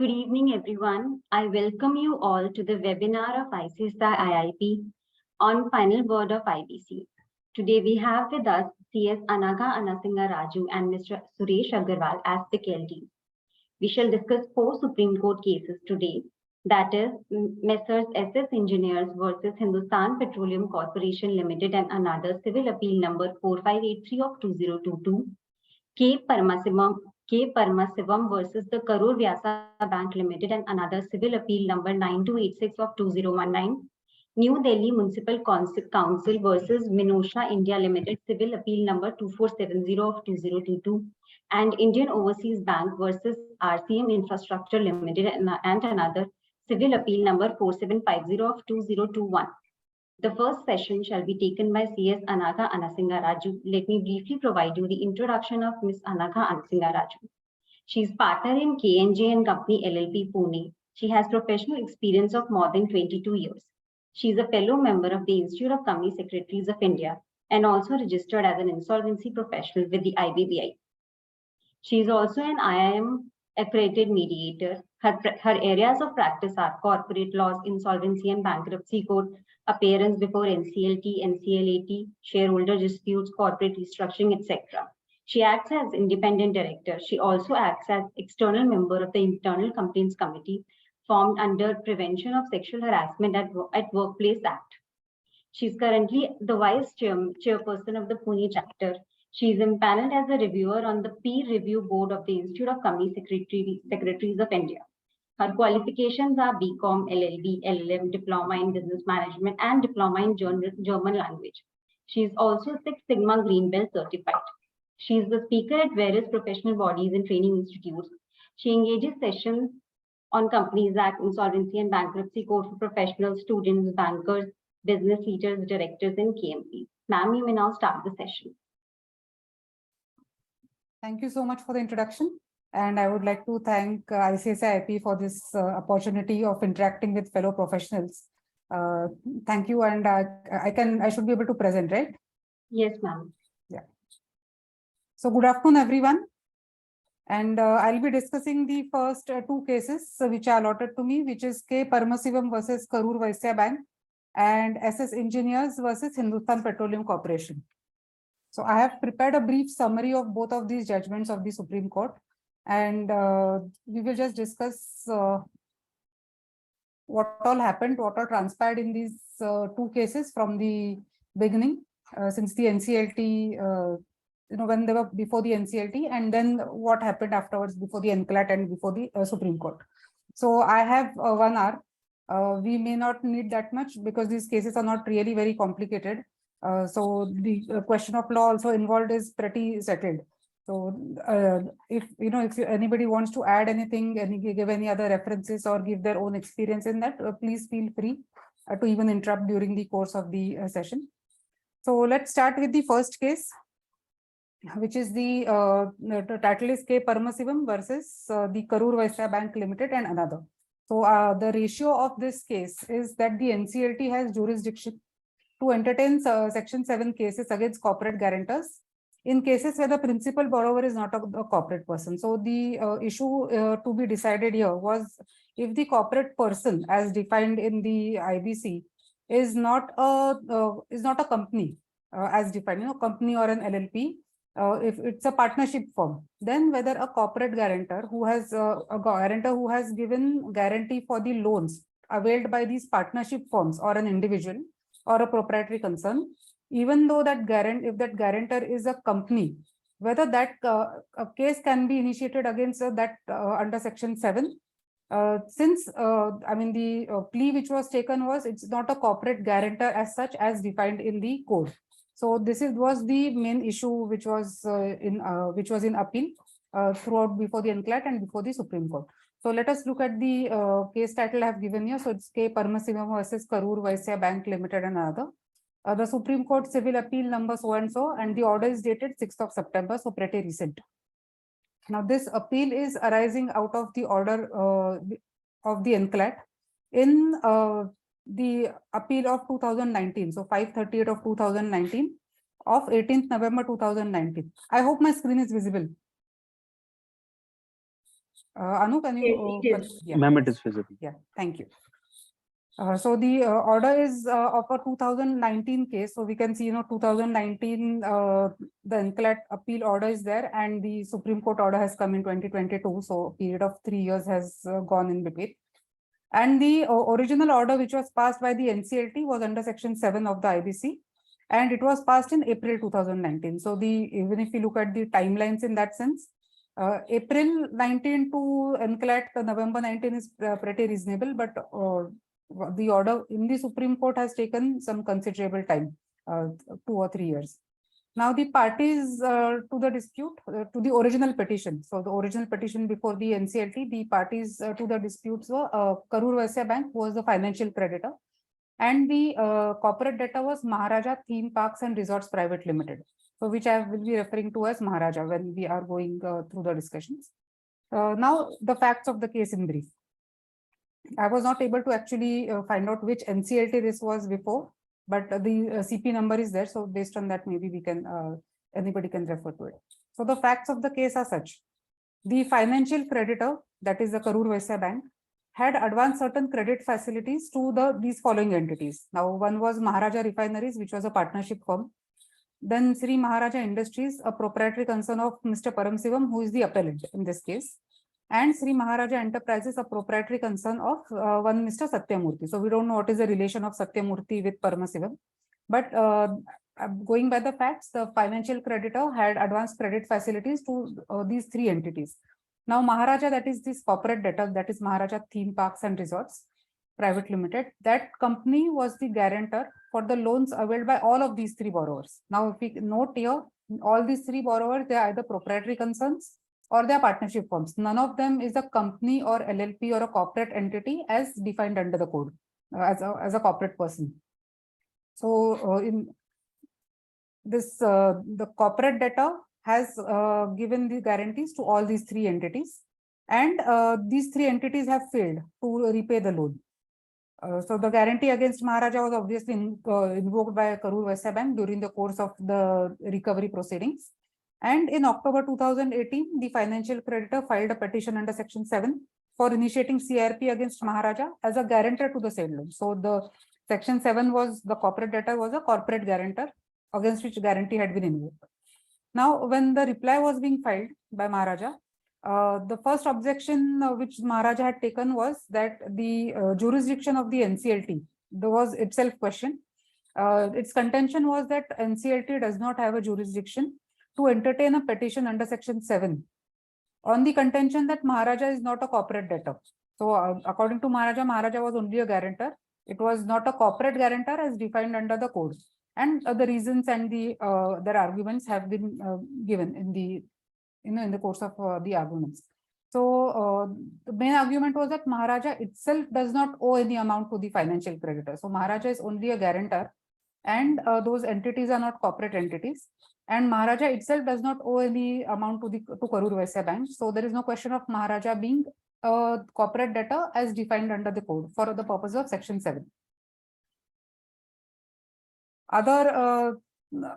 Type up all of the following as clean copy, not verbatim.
Good evening, everyone. I welcome you all to the webinar of ICSI IIP on final word of IBC. Today we have with us CS Anagha Anasingaraju and Mr. Suresh Agrawal as faculty. We shall discuss 4 Supreme Court cases today, that is Messrs. SS Engineers versus Hindustan Petroleum Corporation Limited and another civil appeal number 4583 of 2022, K. Parmasivam versus the Karur Vyasa Bank Limited and another civil appeal number 9286 of 2019, New Delhi Municipal Council versus Minosha India Limited civil appeal number 2470 of 2022, and Indian Overseas Bank versus RCM Infrastructure Limited and another civil appeal number 4750 of 2021. The first session shall be taken by CS Anagha Anasingaraju. Let me briefly provide you the introduction of Ms. Anagha Anasingaraju. She is partner in K&J and Company LLP Pune. She has professional experience of more than 22 years. She is a fellow member of the Institute of Company Secretaries of India and also registered as an insolvency professional with the IBC. She is also an IIM accredited mediator. Her areas of practice are corporate laws, insolvency and bankruptcy court, appearance before NCLT, NCLAT, shareholder disputes, corporate restructuring, etc. She acts as independent director. She also acts as external member of the Internal Complaints Committee formed under Prevention of Sexual Harassment at Workplace Act. She is currently the vice chairperson of the Pune chapter. She is impaneled as a reviewer on the peer review board of the Institute of Company Secretaries of India. Her qualifications are BCom, LLB, LLM, Diploma in Business Management, and Diploma in German Language. She is also Six Sigma Green Belt certified. She is the speaker at various professional bodies and training institutes. She engages sessions on Companies Act, Insolvency and Bankruptcy Code for professionals, students, bankers, business leaders, directors, and KMPs. Ma'am, you may now start the session. Thank you so much for the introduction. And I would like to thank ICSI IP for this opportunity of interacting with fellow professionals. Thank you. And I should be able to present, right? Yes, ma'am. Yeah. So good afternoon, everyone. And I'll be discussing the first 2 cases which are allotted to me, which is K. Parmasivam versus Karur Vyasa Bank and SS Engineers versus Hindustan Petroleum Corporation. So I have prepared a brief summary of both of these judgments of the Supreme Court. And we will just discuss what all happened, what all transpired in these 2 cases from the beginning, since the NCLT, when they were before the NCLT, and then what happened afterwards before the NCLAT and before the Supreme Court. So I have 1 hour. We may not need that much because these cases are not really very complicated. So the question of law also involved is pretty settled. So if anybody wants to add anything, give any other references or give their own experience in that, please feel free to even interrupt during the course of the session. So let's start with the first case, which is the title is K. Parmasivam versus the Karur Vyasa Bank Limited and another. So the ratio of this case is that the NCLT has jurisdiction to entertain Section 7 cases against corporate guarantors in cases where the principal borrower is not a corporate person. So the issue to be decided here was if the corporate person, as defined in the IBC, is not a company as defined, company or an LLP. If it's a partnership firm, then whether a corporate guarantor who has given guarantee for the loans availed by these partnership firms or an individual or a proprietary concern, even though if that guarantor is a company, whether that a case can be initiated against that under Section 7, since the plea which was taken was it's not a corporate guarantor as such as defined in the code. So this was the main issue which was in appeal throughout before the NCLAT and before the Supreme Court. So let us look at the case title I have given here. So it's K. Parmasivam versus Karur Vyasa Bank Limited and another. The Supreme Court civil appeal number so and so, and the order is dated 6th of September, so pretty recent. Now this appeal is arising out of the order of the NCLAT in the appeal of 2019, so 538 of 2019 of 18th November 2019. I hope my screen is visible. Anu, can you? It is. Yeah. Ma'am, it is visible. Yeah, thank you. So the order is of a 2019 case. So we can see, 2019, the NCLAT appeal order is there, and the Supreme Court order has come in 2022. So a period of 3 years has gone in between. And the original order, which was passed by the NCLT, was under Section 7 of the IBC, and it was passed in April 2019. So even if you look at the timelines in that sense, April 19 to NCLAT November 19 is pretty reasonable, but the order in the Supreme Court has taken some considerable time, 2 or 3 years. Now the parties to the dispute, to the original petition. So the original petition before the NCLT, the parties to the disputes were Karur Vysya Bank, who was the financial creditor, and the corporate debtor was Maharaja Theme Parks and Resorts Private Limited. So which I will be referring to as Maharaja when we are going through the discussions. Now the facts of the case in brief. I was not able to actually find out which NCLT this was before, but the CP number is there. So based on that, maybe we can, anybody can refer to it. So the facts of the case are such. The financial creditor, that is the Karur Vysya Bank, had advanced certain credit facilities to these following entities. Now, one was Maharaja Refineries, which was a partnership firm. Then Sri Maharaja Industries, a proprietary concern of Mr. Paramasivam, who is the appellant in this case. And Sri Maharaja Enterprises, a proprietary concern of one Mr. Satyamurthy. So we don't know what is the relation of Satyamurthy with Paramasivam. But going by the facts, the financial creditor had advanced credit facilities to these 3 entities. Now Maharaja, that is this corporate debtor, that is Maharaja Theme Parks and Resorts Private Limited, that company was the guarantor for the loans availed by all of these 3 borrowers. Now if we note here, all these 3 borrowers, they are either proprietary concerns or they are partnership firms. None of them is a company or LLP or a corporate entity as defined under the code as a corporate person. So in this, the corporate debtor has given the guarantees to all these 3 entities, and these 3 entities have failed to repay the loan. So the guarantee against Maharaja was obviously invoked by Karur Vysya Bank during the course of the recovery proceedings. And in October 2018, the financial creditor filed a petition under Section 7 for initiating CRP against Maharaja as a guarantor to the said loan. So the Section 7 was the corporate debtor was a corporate guarantor against which guarantee had been invoked. Now, when the reply was being filed by Maharaja, the first objection which Maharaja had taken was that the jurisdiction of the NCLT was itself questioned. Its contention was that NCLT does not have a jurisdiction to entertain a petition under Section 7 on the contention that Maharaja is not a corporate debtor. So according to Maharaja, Maharaja was only a guarantor. It was not a corporate guarantor as defined under the code. And the reasons and their arguments have been given in the in the course of the arguments. So the main argument was that Maharaja itself does not owe any amount to the financial creditor. So Maharaja is only a guarantor, and those entities are not corporate entities. And Maharaja itself does not owe any amount to Karur Vysya Bank. So there is no question of Maharaja being a corporate debtor as defined under the code for the purpose of Section 7. Other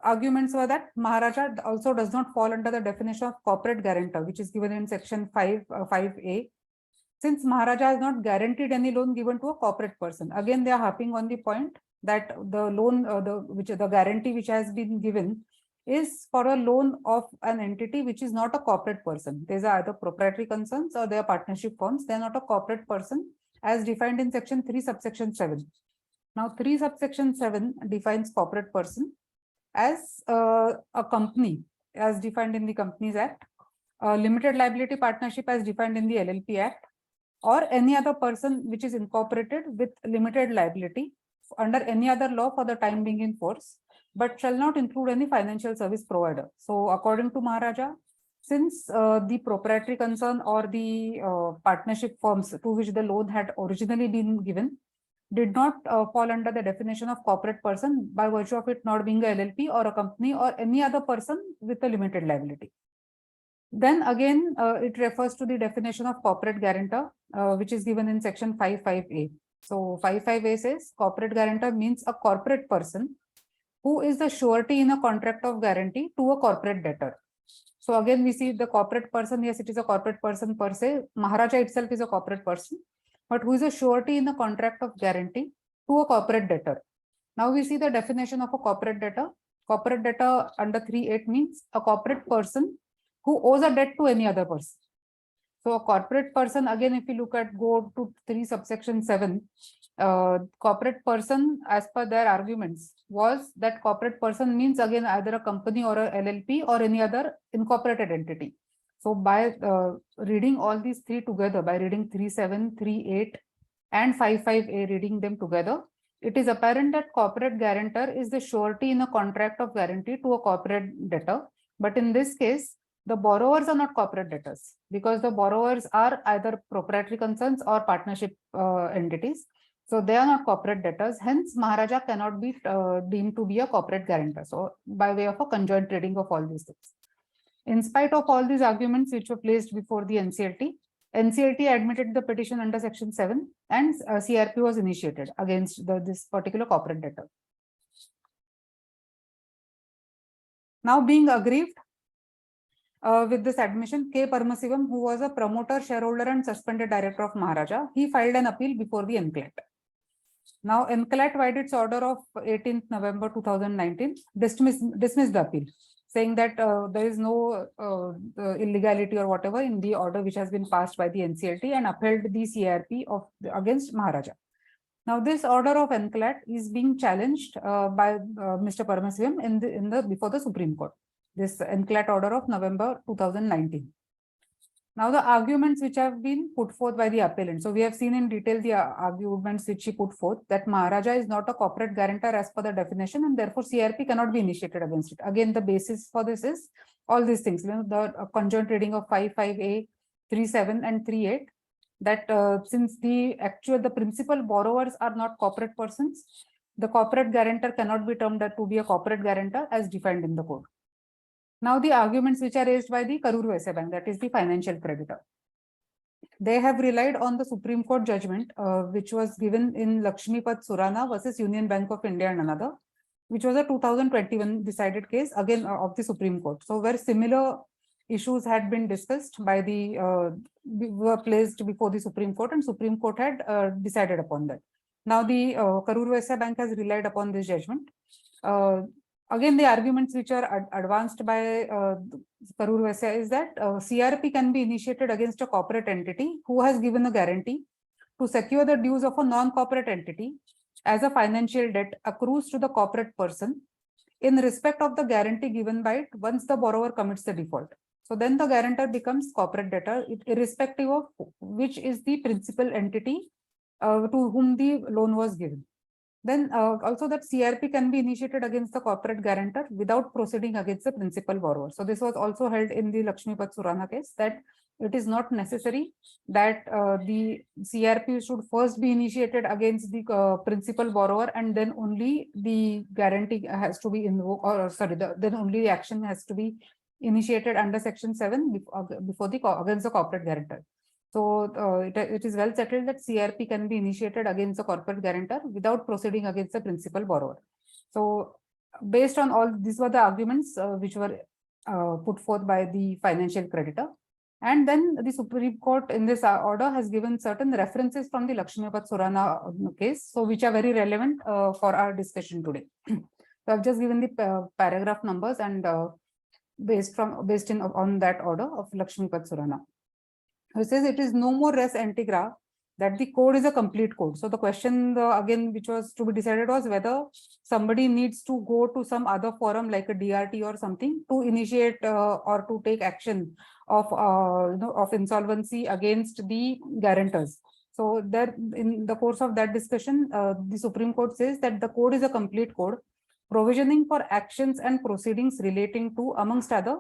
arguments were that Maharaja also does not fall under the definition of corporate guarantor, which is given in Section 5A, since Maharaja has not guaranteed any loan given to a corporate person. Again, they are harping on the point that the loan, the guarantee which has been given is for a loan of an entity which is not a corporate person. These are either proprietary concerns or they are partnership firms. They are not a corporate person as defined in Section 3 subsection 7. Now 3 subsection 7 defines corporate person as a company as defined in the Companies Act, a limited liability partnership as defined in the LLP Act, or any other person which is incorporated with limited liability under any other law for the time being in force, but shall not include any financial service provider. So according to Maharaja, since the proprietary concern or the partnership firms to which the loan had originally been given did not fall under the definition of corporate person by virtue of it not being a LLP or a company or any other person with a limited liability. Then again, it refers to the definition of corporate guarantor, which is given in Section 5.5a. So 5.5a says corporate guarantor means a corporate person who is the surety in a contract of guarantee to a corporate debtor. So again, we see the corporate person. Yes, it is a corporate person per se. Maharaja itself is a corporate person, but who is a surety in the contract of guarantee to a corporate debtor. Now we see the definition of a corporate debtor. Corporate debtor under 3(8) means a corporate person who owes a debt to any other person. So a corporate person, again, if you look at go to 3 subsection 7, corporate person, as per their arguments, was that corporate person means again either a company or a LLP or any other incorporated entity. So by reading all these three together, by reading 3(7), 3(8), and 5(5)(a), reading them together, it is apparent that corporate guarantor is the surety in a contract of guarantee to a corporate debtor. But in this case, the borrowers are not corporate debtors because the borrowers are either proprietary concerns or partnership entities. So they are not corporate debtors. Hence, Maharaja cannot be deemed to be a corporate guarantor. So by way of a conjoint reading of all these things. In spite of all these arguments which were placed before the NCLT, NCLT admitted the petition under section 7 and CRP was initiated against this particular corporate debtor. Now being aggrieved with this admission, K. Paramasivam, who was a promoter, shareholder and suspended director of Maharaja, he filed an appeal before the NCLAT. Now NCLAT, by its order of 18th November 2019, dismissed the appeal, saying that there is no illegality or whatever in the order which has been passed by the NCLT and upheld the CRP against Maharaja. Now this order of NCLAT is being challenged by Mr. Paramasivam before the Supreme Court. This NCLAT order of November 2019. Now the arguments which have been put forth by the appellant. So we have seen in detail the arguments which he put forth, that Maharaja is not a corporate guarantor as per the definition and therefore CRP cannot be initiated against it. Again, the basis for this is all these things, the conjoint reading of 5(5)(a), 3(7) and 3(8), that since the principal borrowers are not corporate persons, the corporate guarantor cannot be termed to be a corporate guarantor as defined in the code. Now the arguments which are raised by the Karur Vysya Bank, that is the financial creditor. They have relied on the Supreme Court judgment which was given in Lakshmipat Surana versus Union Bank of India and another, which was a 2021 decided case again of the Supreme Court. So where similar issues had been discussed by were placed before the Supreme Court and Supreme Court had decided upon that. Now the Karur Vysya Bank has relied upon this judgment. Again, the arguments which are advanced by Karur Vysya is that CRP can be initiated against a corporate entity who has given a guarantee to secure the dues of a non-corporate entity as a financial debt accrues to the corporate person in respect of the guarantee given by it once the borrower commits the default. So then the guarantor becomes corporate debtor, irrespective of which is the principal entity to whom the loan was given. Then also that CRP can be initiated against the corporate guarantor without proceeding against the principal borrower. So this was also held in the Lakshmipat Surana case, that it is not necessary that the CRP should first be initiated against the principal borrower and then only the guarantee has to be invoked, or sorry, then only the action has to be initiated under section 7 before against the corporate guarantor. So it is well settled that CRP can be initiated against the corporate guarantor without proceeding against the principal borrower. So based on all, these were the arguments which were put forth by the financial creditor. And then the Supreme Court in this order has given certain references from the Lakshmipat Surana case, so which are very relevant for our discussion today. So I've just given the paragraph numbers and based on that order of Lakshmipat Surana. It says it is no more res integra that the code is a complete code. So the question again which was to be decided was whether somebody needs to go to some other forum like a DRT or something to initiate or to take action of insolvency against the guarantors. So there, in the course of that discussion, the Supreme Court says that the code is a complete code, provisioning for actions and proceedings relating to, amongst other,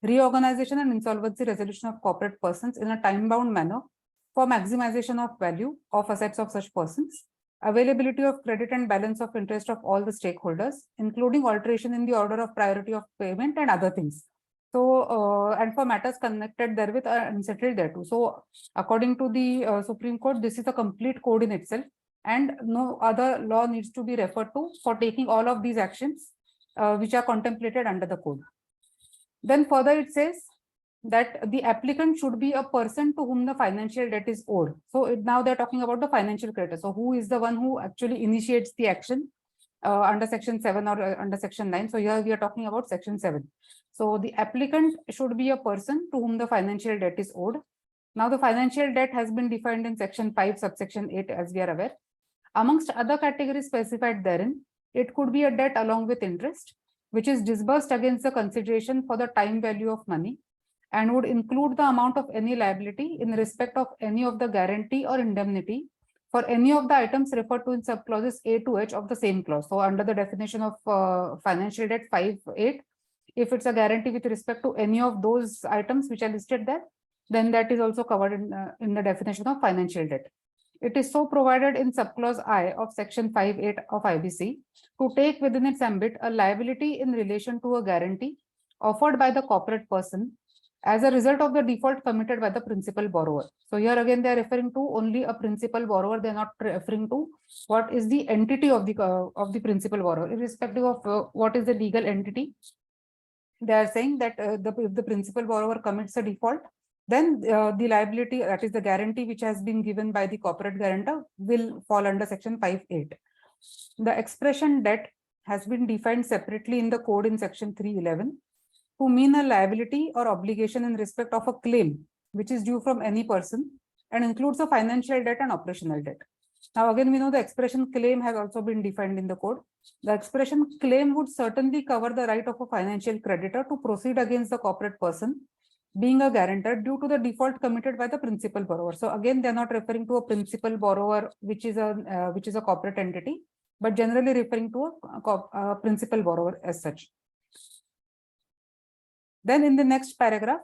reorganization and insolvency resolution of corporate persons in a time-bound manner for maximization of value of assets of such persons, availability of credit and balance of interest of all the stakeholders, including alteration in the order of priority of payment and other things. So, and for matters connected therewith are unsettled thereto. So, according to the Supreme Court, this is a complete code in itself, and no other law needs to be referred to for taking all of these actions which are contemplated under the code. Then further it says that the applicant should be a person to whom the financial debt is owed. So now they're talking about the financial creditor. So who is the one who actually initiates the action under section 7 or under section 9? So here we are talking about section 7. So the applicant should be a person to whom the financial debt is owed. Now the financial debt has been defined in section 5 subsection 8, as we are aware. Amongst other categories specified therein, it could be a debt along with interest, which is disbursed against the consideration for the time value of money, and would include the amount of any liability in respect of any of the guarantee or indemnity for any of the items referred to in subclauses A to H of the same clause. So under the definition of financial debt 5.8, if it's a guarantee with respect to any of those items which are listed there, then that is also covered in the definition of financial debt. It is so provided in subclause I of section 5.8 of IBC to take within its ambit a liability in relation to a guarantee offered by the corporate person as a result of the default committed by the principal borrower. So here again they are referring to only a principal borrower. They are not referring to what is the entity of the principal borrower, irrespective of what is the legal entity. They are saying that if the principal borrower commits a default, then the liability, that is the guarantee which has been given by the corporate guarantor, will fall under section 5.8. The expression debt has been defined separately in the code in section 3.11 to mean a liability or obligation in respect of a claim which is due from any person and includes a financial debt and operational debt. Now again, we know the expression claim has also been defined in the code. The expression claim would certainly cover the right of a financial creditor to proceed against the corporate person being a guarantor due to the default committed by the principal borrower. So again, they're not referring to a principal borrower, which is a corporate entity, but generally referring to a principal borrower as such. Then in the next paragraph,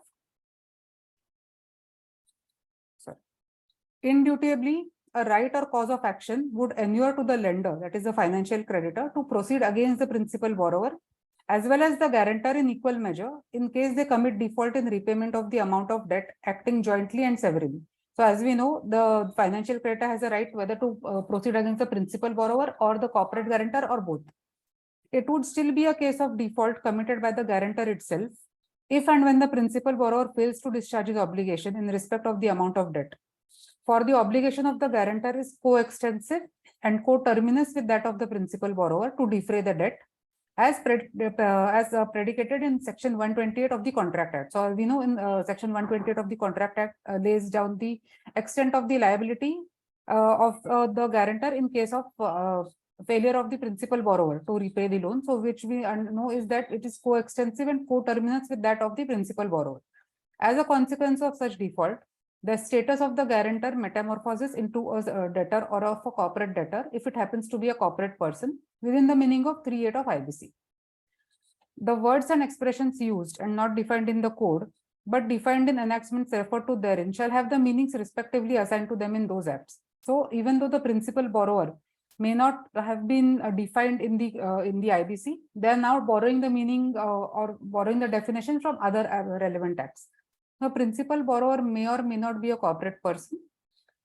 indubitably, a right or cause of action would inure to the lender, that is the financial creditor, to proceed against the principal borrower as well as the guarantor in equal measure in case they commit default in repayment of the amount of debt, acting jointly and severally. So as we know, the financial creditor has a right whether to proceed against the principal borrower or the corporate guarantor or both. It would still be a case of default committed by the guarantor itself if and when the principal borrower fails to discharge his obligation in respect of the amount of debt. For the obligation of the guarantor is coextensive and coterminous with that of the principal borrower to defray the debt as predicated in section 128 of the Contract Act. So we know in section 128 of the Contract Act lays down the extent of the liability of the guarantor in case of failure of the principal borrower to repay the loan. So which we know is that it is coextensive and coterminous with that of the principal borrower. As a consequence of such default, the status of the guarantor metamorphoses into a debtor or of a corporate debtor if it happens to be a corporate person within the meaning of 3.8 of IBC. The words and expressions used and not defined in the code, but defined in enactments referred to therein shall have the meanings respectively assigned to them in those acts. So even though the principal borrower may not have been defined in the IBC, they are now borrowing the meaning or borrowing the definition from other relevant acts. The principal borrower may or may not be a corporate person,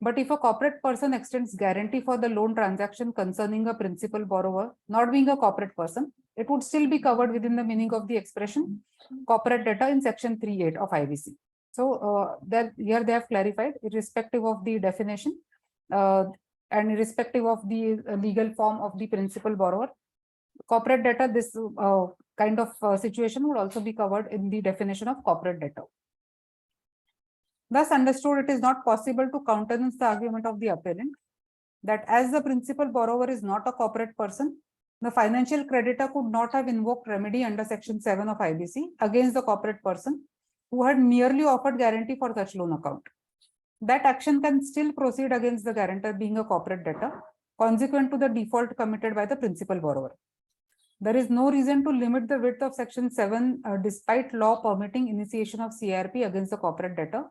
but if a corporate person extends guarantee for the loan transaction concerning a principal borrower not being a corporate person, it would still be covered within the meaning of the expression corporate debtor in section 3.8 of IBC. So here they have clarified, irrespective of the definition and irrespective of the legal form of the principal borrower, corporate debtor, this kind of situation would also be covered in the definition of corporate debtor. Thus understood, it is not possible to countenance the argument of the appellant that as the principal borrower is not a corporate person, the financial creditor could not have invoked remedy under section 7 of IBC against the corporate person who had merely offered guarantee for such loan account. That action can still proceed against the guarantor being a corporate debtor, consequent to the default committed by the principal borrower. There is no reason to limit the width of section 7 despite law permitting initiation of CRP against the corporate debtor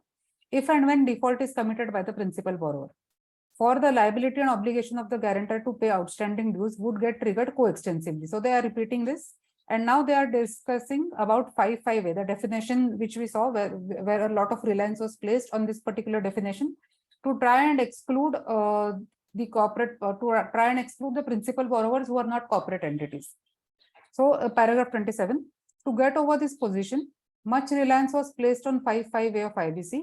if and when default is committed by the principal borrower. For the liability and obligation of the guarantor to pay outstanding dues would get triggered coextensively. So they are repeating this, and now they are discussing about 5.5a, the definition which we saw where a lot of reliance was placed on this particular definition to try and exclude the corporate, to try and exclude the principal borrowers who are not corporate entities. So paragraph 27, to get over this position, much reliance was placed on 5.5a of IBC,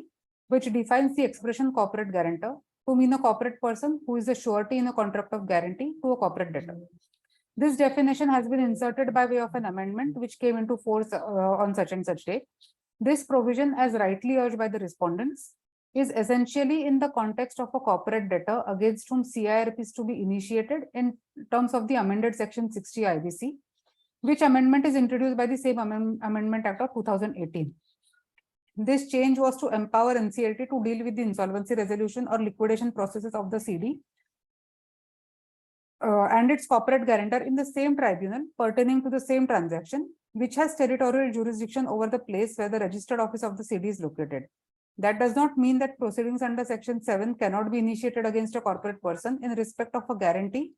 which defines the expression corporate guarantor to mean a corporate person who is a surety in a contract of guarantee to a corporate debtor. This definition has been inserted by way of an amendment which came into force on such and such date. This provision, as rightly urged by the respondents, is essentially in the context of a corporate debtor against whom CIRP is to be initiated in terms of the amended section 60 IBC, which amendment is introduced by the same Amendment Act of 2018. This change was to empower NCLT to deal with the insolvency resolution or liquidation processes of the CD and its corporate guarantor in the same tribunal pertaining to the same transaction, which has territorial jurisdiction over the place where the registered office of the CD is located. That does not mean that proceedings under Section 7 cannot be initiated against a corporate person in respect of a guarantee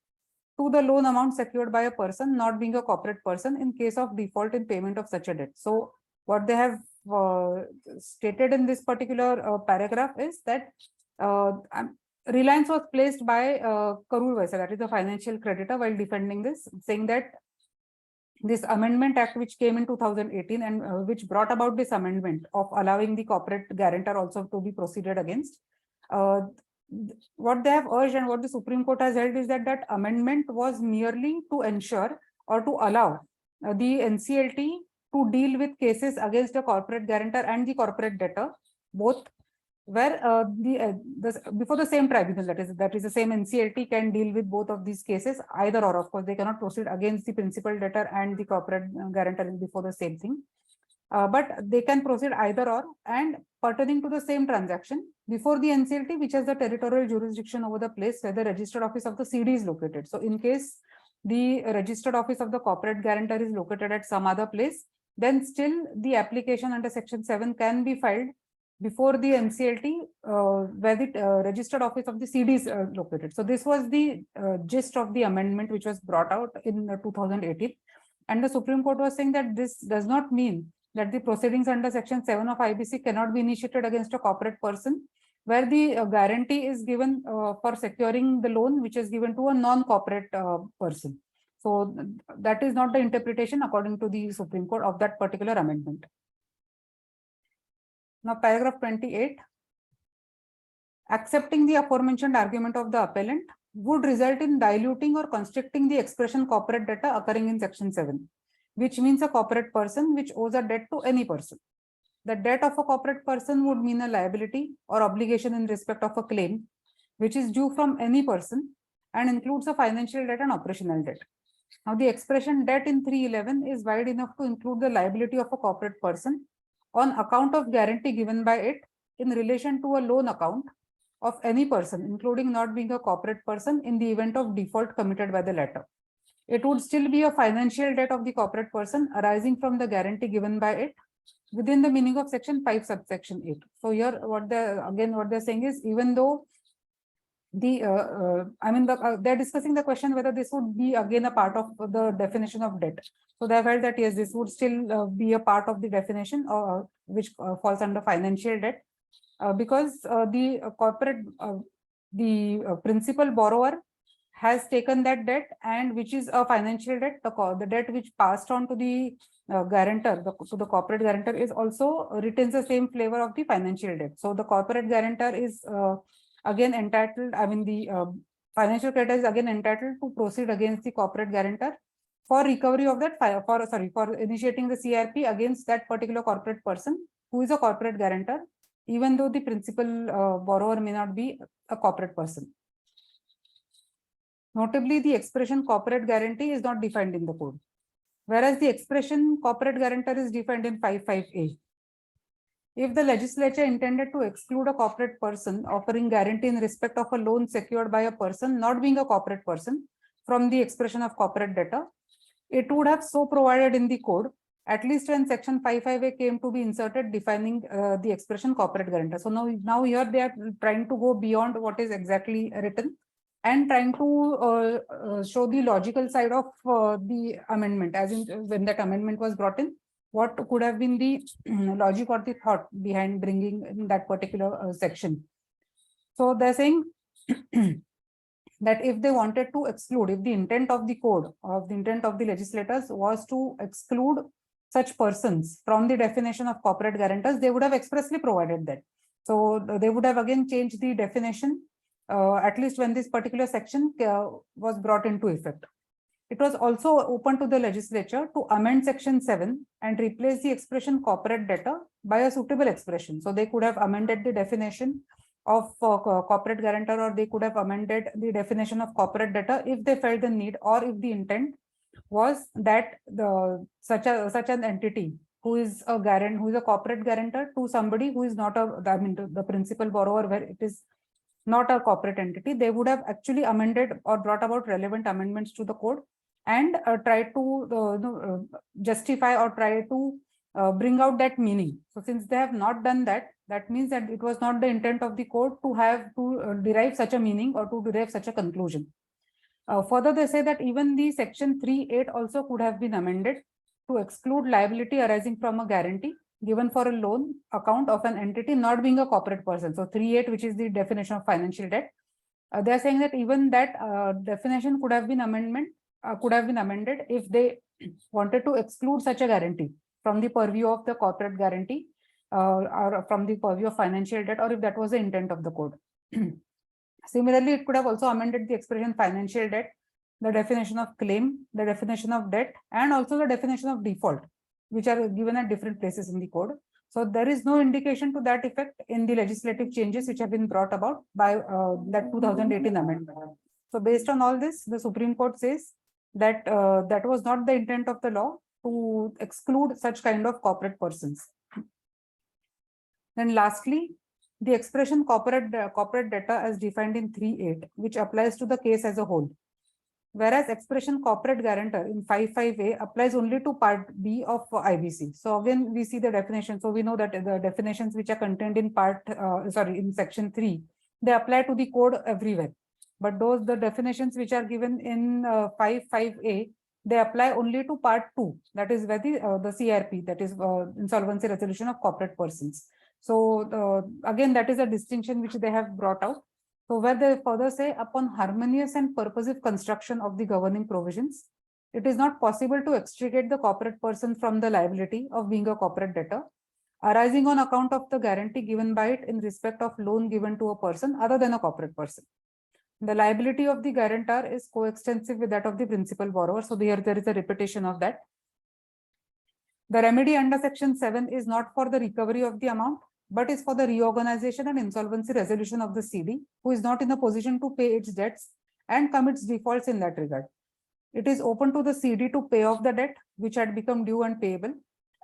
to the loan amount secured by a person not being a corporate person in case of default in payment of such a debt. So what they have stated in this particular paragraph is that reliance was placed by Karur Vaisya, that is the financial creditor, while defending this, saying that this Amendment Act which came in 2018 and which brought about this amendment of allowing the corporate guarantor also to be proceeded against, what they have urged and what the Supreme Court has held is that that amendment was merely to ensure or to allow the NCLT to deal with cases against the corporate guarantor and the corporate debtor, both where before the same tribunal, that is the same NCLT can deal with both of these cases, either or. Of course, they cannot proceed against the principal debtor and the corporate guarantor before the same thing, but they can proceed either or, and pertaining to the same transaction before the NCLT, which has the territorial jurisdiction over the place where the registered office of the CD is located. So in case the registered office of the corporate guarantor is located at some other place, then still the application under Section 7 can be filed before the NCLT where the registered office of the CD is located. So this was the gist of the amendment which was brought out in 2018. And the Supreme Court was saying that this does not mean that the proceedings under Section 7 of IBC cannot be initiated against a corporate person where the guarantee is given for securing the loan which is given to a non-corporate person. So that is not the interpretation according to the Supreme Court of that particular amendment. Now, paragraph 28, accepting the aforementioned argument of the appellant would result in diluting or constricting the expression corporate debtor occurring in Section 7, which means a corporate person which owes a debt to any person. The debt of a corporate person would mean a liability or obligation in respect of a claim, which is due from any person and includes a financial debt and operational debt. Now, the expression debt in 311 is wide enough to include the liability of a corporate person on account of guarantee given by it in relation to a loan account of any person, including not being a corporate person in the event of default committed by the latter. It would still be a financial debt of the corporate person arising from the guarantee given by it within the meaning of Section 5 subsection 8. So here what they're saying is, even though the they're discussing the question whether this would be again a part of the definition of debt. So they felt that yes, this would still be a part of the definition which falls under financial debt because the corporate principal borrower has taken that debt, and which is a financial debt. The debt which passed on to the guarantor, to the corporate guarantor, is also retains the same flavor of the financial debt. So the corporate guarantor is again entitled, the financial creditor is again entitled to proceed against the corporate guarantor for recovery of that, for initiating the CRP against that particular corporate person who is a corporate guarantor, even though the principal borrower may not be a corporate person. Notably, the expression corporate guarantee is not defined in the code, whereas the expression corporate guarantor is defined in 5.5a. If the legislature intended to exclude a corporate person offering guarantee in respect of a loan secured by a person not being a corporate person from the expression of corporate debtor, it would have so provided in the code, at least when Section 5.5a came to be inserted defining the expression corporate guarantor. So now here they are trying to go beyond what is exactly written and trying to show the logical side of the amendment, as in when that amendment was brought in, what could have been the logic or the thought behind bringing in that particular section. So they're saying that if they wanted to exclude, if the intent of the code or the intent of the legislators was to exclude such persons from the definition of corporate guarantors, they would have expressly provided that. So they would have again changed the definition, at least when this particular section was brought into effect. It was also open to the legislature to amend section 7 and replace the expression corporate debtor by a suitable expression. So they could have amended the definition of corporate guarantor, or they could have amended the definition of corporate debtor if they felt the need, or if the intent was that such an entity who is a guarantor, who is a corporate guarantor to somebody who is not the principal borrower, where it is not a corporate entity, they would have actually amended or brought about relevant amendments to the code and try to justify or try to bring out that meaning. So since they have not done that, that means that it was not the intent of the code to have to derive such a meaning or to derive such a conclusion. Further, they say that even the section 3(8) also could have been amended to exclude liability arising from a guarantee given for a loan account of an entity not being a corporate person. So 3(8), which is the definition of financial debt, they are saying that even that definition could have been amended if they wanted to exclude such a guarantee from the purview of the corporate guarantee or from the purview of financial debt, or if that was the intent of the code. Similarly, it could have also amended the expression financial debt, the definition of claim, the definition of debt, and also the definition of default, which are given at different places in the code. So there is no indication to that effect in the legislative changes which have been brought about by that 2018 amendment. So based on all this, the Supreme Court says that that was not the intent of the law to exclude such kind of corporate persons. Then lastly, the expression corporate debtor as defined in 3(8), which applies to the case as a whole, whereas expression corporate guarantor in 5(5)(a) applies only to part B of IBC. So again, we see the definition. So we know that the definitions which are contained in in section 3, they apply to the code everywhere. But the definitions which are given in 5(5)(a), they apply only to part 2, that is where the CRP, that is insolvency resolution of corporate persons. So again, that is a distinction which they have brought out. So where they further say, upon harmonious and purposive construction of the governing provisions, it is not possible to extricate the corporate person from the liability of being a corporate debtor arising on account of the guarantee given by it in respect of loan given to a person other than a corporate person. The liability of the guarantor is coextensive with that of the principal borrower. So there is a repetition of that. The remedy under section 7 is not for the recovery of the amount, but is for the reorganization and insolvency resolution of the CD who is not in a position to pay its debts and commits defaults in that regard. It is open to the CD to pay off the debt which had become due and payable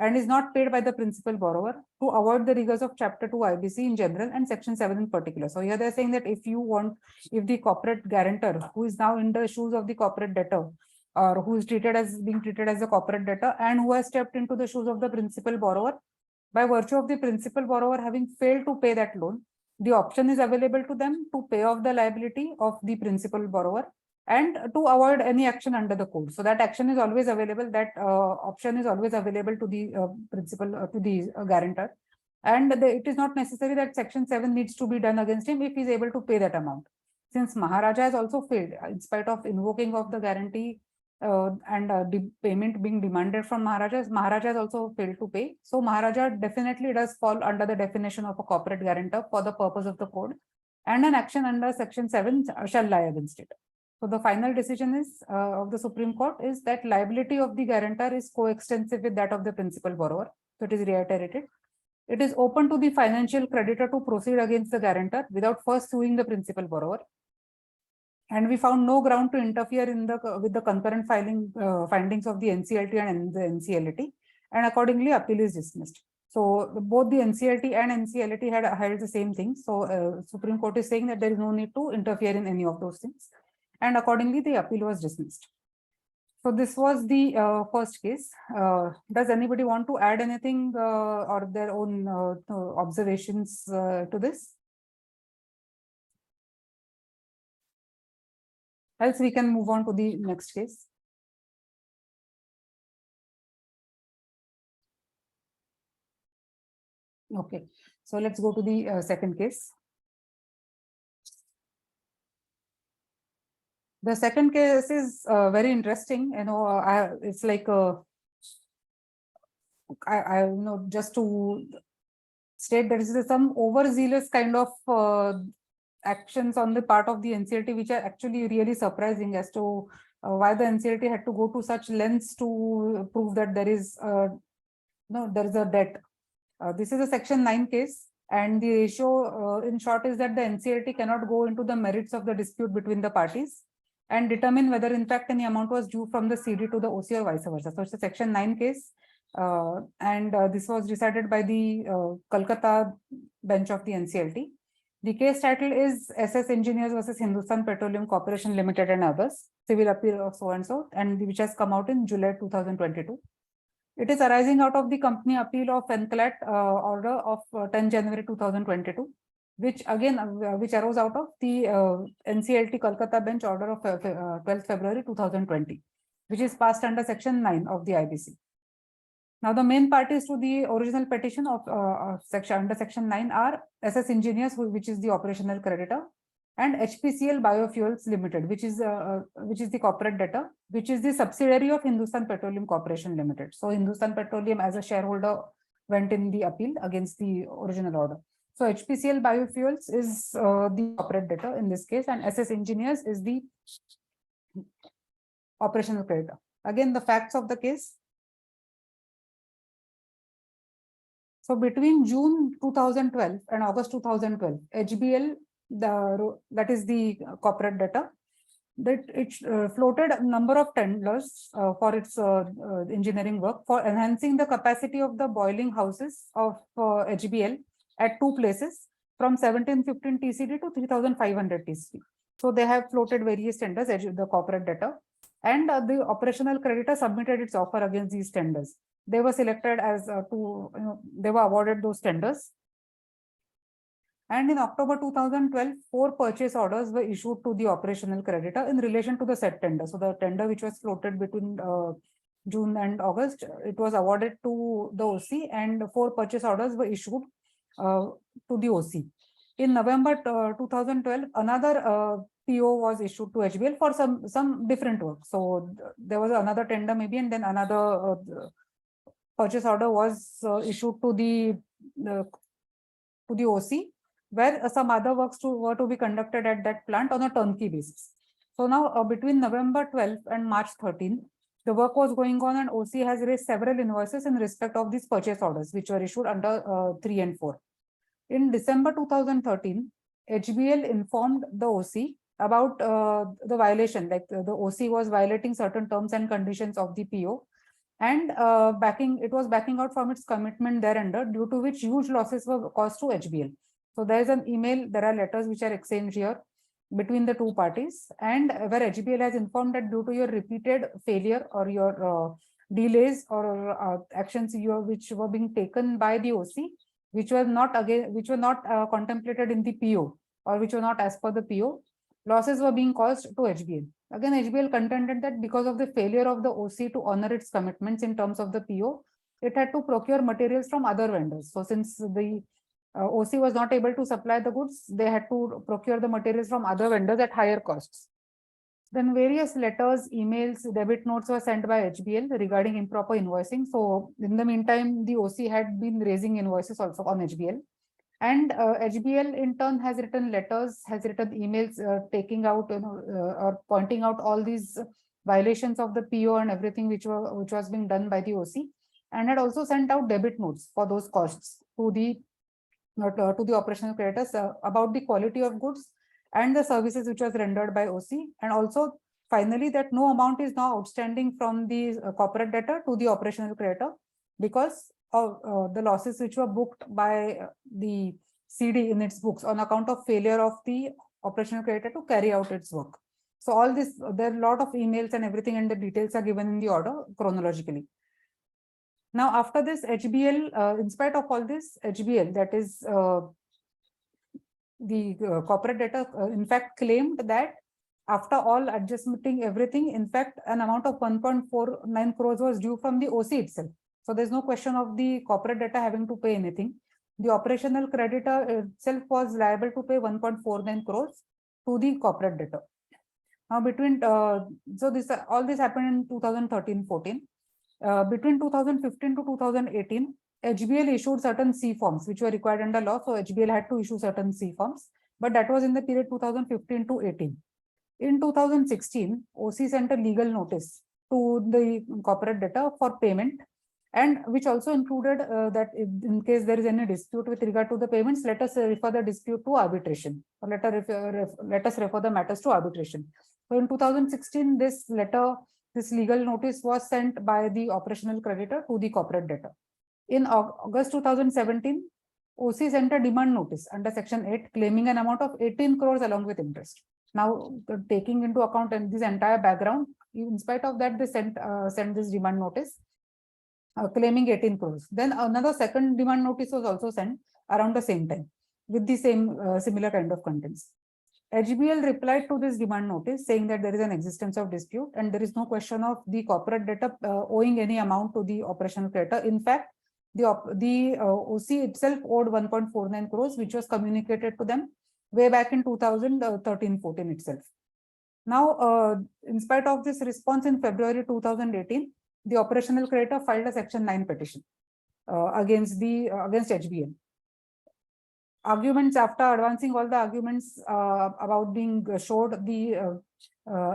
and is not paid by the principal borrower to avoid the rigors of Chapter 2 IBC in general and Section 7 in particular. So here they are saying that if the corporate guarantor who is now in the shoes of the corporate debtor, or who is being treated as a corporate debtor and who has stepped into the shoes of the principal borrower, by virtue of the principal borrower having failed to pay that loan, the option is available to them to pay off the liability of the principal borrower and to avoid any action under the code. So that action is always available, that option is always available to the guarantor. And it is not necessary that Section 7 needs to be done against him if he is able to pay that amount. Since Maharaja has also failed, in spite of invoking of the guarantee and the payment being demanded from Maharaja has also failed to pay. So Maharaja definitely does fall under the definition of a corporate guarantor for the purpose of the code, and an action under Section 7 shall lie against it. So the final decision is of the Supreme Court is that liability of the guarantor is coextensive with that of the principal borrower. So it is reiterated. It is open to the financial creditor to proceed against the guarantor without first suing the principal borrower. And we found no ground to interfere with the concurrent findings of the NCLT and the NCLT, and accordingly appeal is dismissed. So both the NCLT and NCLT had held the same thing. So Supreme Court is saying that there is no need to interfere in any of those things, and accordingly the appeal was dismissed. So this was the first case. Does anybody want to add anything or their own observations to this? Else we can move on to the next case. Okay, so let's go to the second case. The second case is very interesting. You know, it's like I just to state there is some overzealous kind of actions on the part of the NCLT, which are actually really surprising as to why the NCLT had to go to such lengths to prove that there is there is a debt. This is a Section 9 case, and the ratio in short is that the NCLT cannot go into the merits of the dispute between the parties and determine whether in fact any amount was due from the CD to the OC or vice versa. So it's a Section 9 case, and this was decided by the Kolkata bench of the NCLT. The case title is SS Engineers versus Hindustan Petroleum Corporation Limited and others, civil appeal of so and so, and which has come out in July 2022. It is arising out of the company appeal of NCLAT order of 10 January 2022, which again which arose out of the NCLT Kolkata bench order of 12 February 2020, which is passed under Section 9 of the IBC. Now, the main parties to the original petition of under Section 9 are SS Engineers, which is the operational creditor, and HPCL Biofuels Limited, which is the corporate debtor, which is the subsidiary of Hindustan Petroleum Corporation Limited. So Hindustan Petroleum as a shareholder went in the appeal against the original order. So HPCL Biofuels is the corporate debtor in this case, and SS Engineers is the operational creditor. Again, the facts of the case. So between June 2012 and August 2012, HBL, that is the corporate debtor, that it floated a number of tenders for its engineering work for enhancing the capacity of the boiling houses of HBL at two places from 1715 TCD to 3500 TCD. So they have floated various tenders, the corporate debtor, and the operational creditor submitted its offer against these tenders. They were selected as they were awarded those tenders. And in October 2012, 4 purchase orders were issued to the operational creditor in relation to the said tender. So the tender which was floated between June and August, it was awarded to the OC, and 4 purchase orders were issued to the OC. In November 2012, another PO was issued to HBL for some different work. So there was another tender maybe, and then another purchase order was issued to the OC, where some other works were to be conducted at that plant on a turnkey basis. So now between November 12 and March 13, the work was going on, and OC has raised several invoices in respect of these purchase orders, which were issued under 3 and 4. In December 2013, HBL informed the OC about the violation, like the OC was violating certain terms and conditions of the PO, and it was backing out from its commitment thereunder, due to which huge losses were caused to HBL. So there is an email, there are letters which are exchanged here between the two parties, and where HBL has informed that due to your repeated failure or your delays or actions which were being taken by the OC, which were not contemplated in the PO, or which were not as per the PO, losses were being caused to HBL. Again, HBL contended that because of the failure of the OC to honor its commitments in terms of the PO, it had to procure materials from other vendors. So since the OC was not able to supply the goods, they had to procure the materials from other vendors at higher costs. Then various letters, emails, debit notes were sent by HBL regarding improper invoicing. So in the meantime, the OC had been raising invoices also on HBL. And HBL in turn has written letters, has written emails taking out, or pointing out all these violations of the PO and everything which was being done by the OC, and had also sent out debit notes for those costs to the operational creditors about the quality of goods and the services which was rendered by OC, and also finally that no amount is now outstanding from the corporate debtor to the operational creditor because of the losses which were booked by the CD in its books on account of failure of the operational creditor to carry out its work. So all this, there are a lot of emails and everything, and the details are given in the order chronologically. Now, after this, HBL, in spite of all this, HBL, that is the corporate debtor, in fact, claimed that after all adjusting everything, in fact, an amount of 1.49 crores was due from the OC itself. So there's no question of the corporate debtor having to pay anything. The operational creditor itself was liable to pay 1.49 crores to the corporate debtor. Now, between so this all this happened in 2013-14. Between 2015 to 2018, HBL issued certain C forms which were required under law. So HBL had to issue certain C forms, but that was in the period 2015 to 18. In 2016, OC sent a legal notice to the corporate debtor for payment, and which also included that in case there is any dispute with regard to the payments, let us refer the dispute to arbitration, or let us refer the matters to arbitration. So in 2016, this legal notice was sent by the operational creditor to the corporate debtor. In August 2017, OC sent a demand notice under Section 8 claiming an amount of 18 crores along with interest. Now, taking into account this entire background, in spite of that, they sent this demand notice claiming 18 crores. Then another second demand notice was also sent around the same time with the same similar kind of contents. HBL replied to this demand notice saying that there is an existence of dispute and there is no question of the corporate debtor owing any amount to the operational creditor. In fact, the OC itself owed 1.49 crores, which was communicated to them way back in 2013-14 itself. Now, in spite of this response in February 2018, the operational creditor filed a Section 9 petition against HBL. Arguments, after advancing all the arguments about being showed the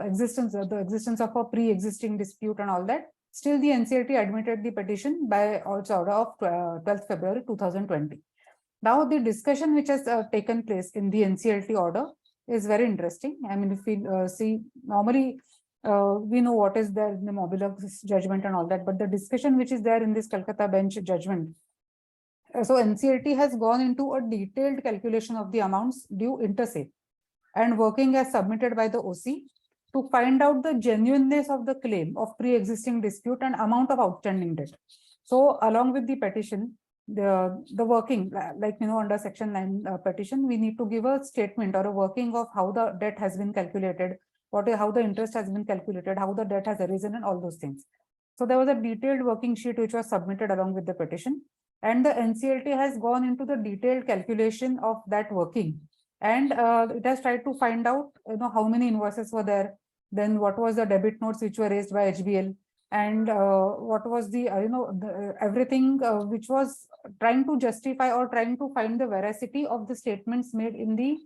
existence of a pre-existing dispute and all that, still the NCLT admitted the petition by also order of 12th February 2020. Now the discussion which has taken place in the NCLT order is very interesting. I mean, if we see, normally we know what is there in the Mobilux judgment and all that, but the discussion which is there in this Calcutta bench judgment. So NCLT has gone into a detailed calculation of the amounts due inter se and working as submitted by the OC to find out the genuineness of the claim of pre-existing dispute and amount of outstanding debt. So along with the petition, the working, like, you know, under Section 9 petition, we need to give a statement or a working of how the debt has been calculated, how the interest has been calculated, how the debt has arisen, and all those things. So there was a detailed working sheet which was submitted along with the petition, and the NCLT has gone into the detailed calculation of that working, and it has tried to find out, you know, how many invoices were there, then what was the debit notes which were raised by HBL, and what was the everything which was trying to justify or trying to find the veracity of the statements made in the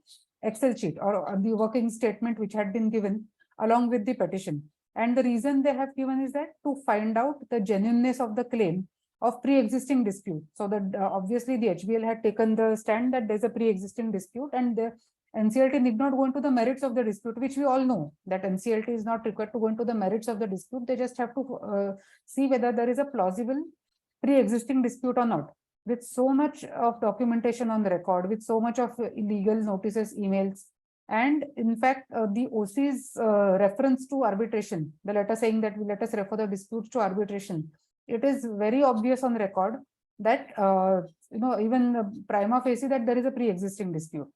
Excel sheet or the working statement which had been given along with the petition. And the reason they have given is that to find out the genuineness of the claim of pre-existing dispute. So that obviously the HBL had taken the stand that there's a pre-existing dispute, and the NCLT need not go into the merits of the dispute, which we all know that NCLT is not required to go into the merits of the dispute. They just have to see whether there is a plausible pre-existing dispute or not. With so much of documentation on the record, with so much of illegal notices, emails, and in fact, the OC's reference to arbitration, the letter saying that let us refer the disputes to arbitration, it is very obvious on record that even prima facie that there is a pre-existing dispute.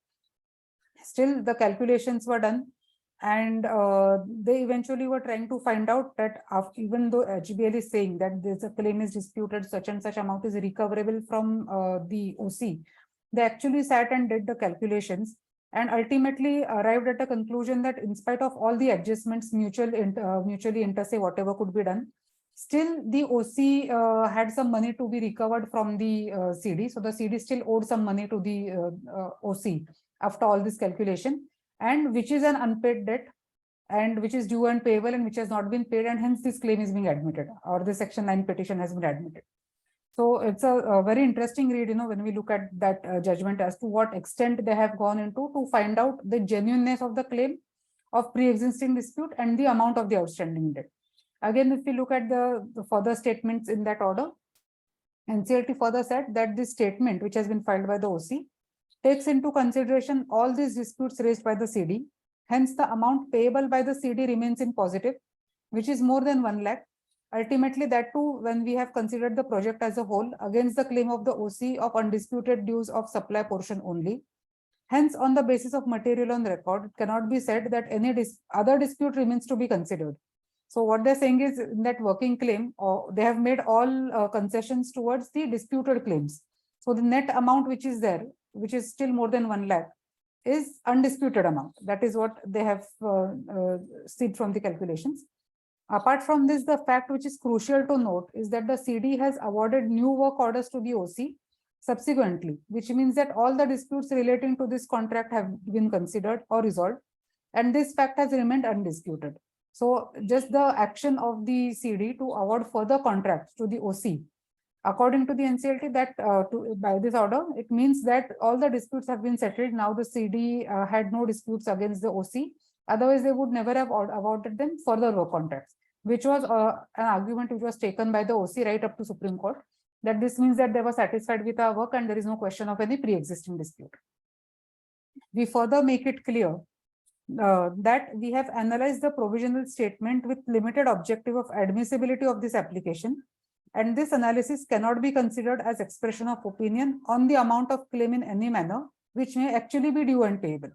Still, the calculations were done, and they eventually were trying to find out that even though HBL is saying that there's a claim is disputed, such and such amount is recoverable from the OC, they actually sat and did the calculations and ultimately arrived at a conclusion that in spite of all the adjustments, mutually inter se, whatever could be done, still the OC had some money to be recovered from the CD. So the CD still owed some money to the OC after all this calculation, and which is an unpaid debt and which is due and payable and which has not been paid, and hence this claim is being admitted, or the Section 9 petition has been admitted. So it's a very interesting read, when we look at that judgment as to what extent they have gone into to find out the genuineness of the claim of pre-existing dispute and the amount of the outstanding debt. Again, if we look at the further statements in that order, NCLT further said that this statement, which has been filed by the OC, takes into consideration all these disputes raised by the CD. Hence, the amount payable by the CD remains in positive, which is more than 1 lakh. Ultimately, that too, when we have considered the project as a whole against the claim of the OC of undisputed dues of supply portion only. Hence, on the basis of material on record, it cannot be said that any other dispute remains to be considered. So what they're saying is, in that working claim, they have made all concessions towards the disputed claims. So the net amount which is there, which is still more than 1 lakh, is undisputed amount. That is what they have seen from the calculations. Apart from this, the fact which is crucial to note is that the CD has awarded new work orders to the OC subsequently, which means that all the disputes relating to this contract have been considered or resolved, and this fact has remained undisputed. So just the action of the CD to award further contracts to the OC, according to the NCLT, that by this order, it means that all the disputes have been settled. Now the CD had no disputes against the OC. Otherwise, they would never have awarded them further work contracts, which was an argument which was taken by the OC right up to Supreme Court, that this means that they were satisfied with our work and there is no question of any pre-existing dispute. We further make it clear that we have analyzed the provisional statement with limited objective of admissibility of this application, and this analysis cannot be considered as expression of opinion on the amount of claim in any manner, which may actually be due and payable.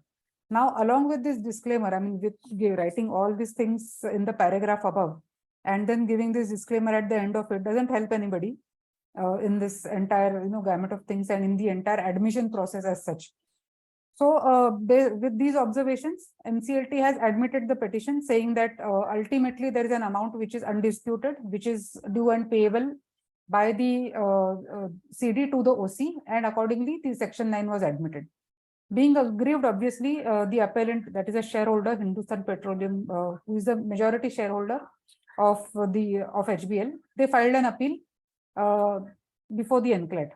Now, along with this disclaimer, I mean, with writing all these things in the paragraph above, and then giving this disclaimer at the end of it doesn't help anybody in this entire, gamut of things and in the entire admission process as such. So with these observations, NCLT has admitted the petition, saying that ultimately there is an amount which is undisputed, which is due and payable by the CD to the OC, and accordingly the section 9 was admitted. Being aggrieved, obviously, the appellant, that is a shareholder, Hindustan Petroleum, who is the majority shareholder of HBL, they filed an appeal before the NCLAT.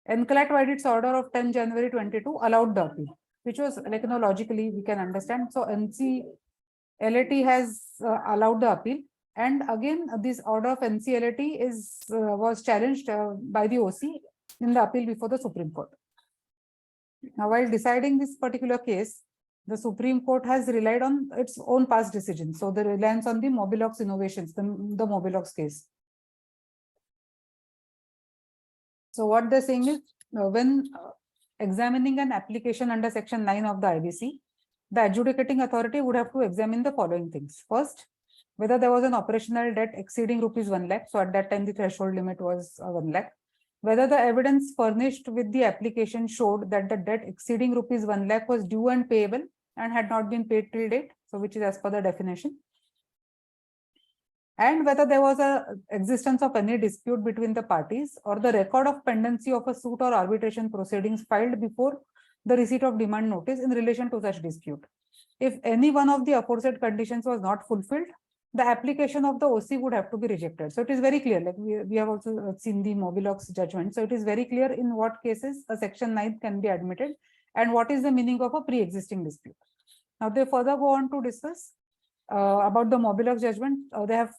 NCLAT, by its order of 10 January 22, allowed the appeal, which was logically we can understand. So NCLAT has allowed the appeal, and again this order of NCLAT was challenged by the OC in the appeal before the Supreme Court. Now, while deciding this particular case, the Supreme Court has relied on its own past decisions. So the reliance on the Mobilox Innovations, the Mobilox case. So what they're saying is, when examining an application under section 9 of the IBC, the adjudicating authority would have to examine the following things. First, whether there was an operational debt exceeding rupees 1 lakh. So at that time, the threshold limit was 1 lakh. Whether the evidence furnished with the application showed that the debt exceeding rupees 1 lakh was due and payable and had not been paid till date, so which is as per the definition. And whether there was a existence of any dispute between the parties or the record of pendency of a suit or arbitration proceedings filed before the receipt of demand notice in relation to such dispute. If any one of the aforesaid conditions was not fulfilled, the application of the OC would have to be rejected. So it is very clear, like we have also seen the Mobilox judgment. So it is very clear in what cases a section 9 can be admitted and what is the meaning of a pre-existing dispute. Now they further go on to discuss about the Mobilox judgment. They have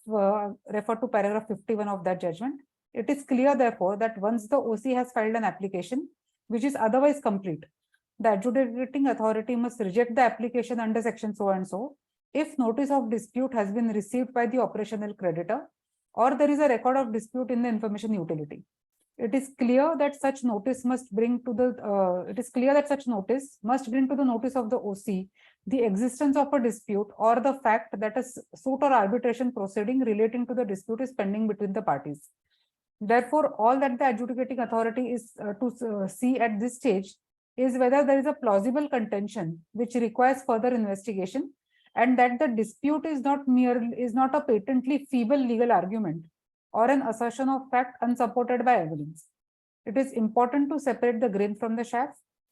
referred to paragraph 51 of that judgment. It is clear, therefore, that once the OC has filed an application which is otherwise complete, the adjudicating authority must reject the application under section so and so if notice of dispute has been received by the operational creditor or there is a record of dispute in the information utility. It is clear that such notice must bring to the notice of the OC the existence of a dispute or the fact that a suit or arbitration proceeding relating to the dispute is pending between the parties. Therefore, all that the adjudicating authority is to see at this stage is whether there is a plausible contention which requires further investigation, and that the dispute is not a patently feeble legal argument or an assertion of fact unsupported by evidence. It is important to separate the grain from the chaff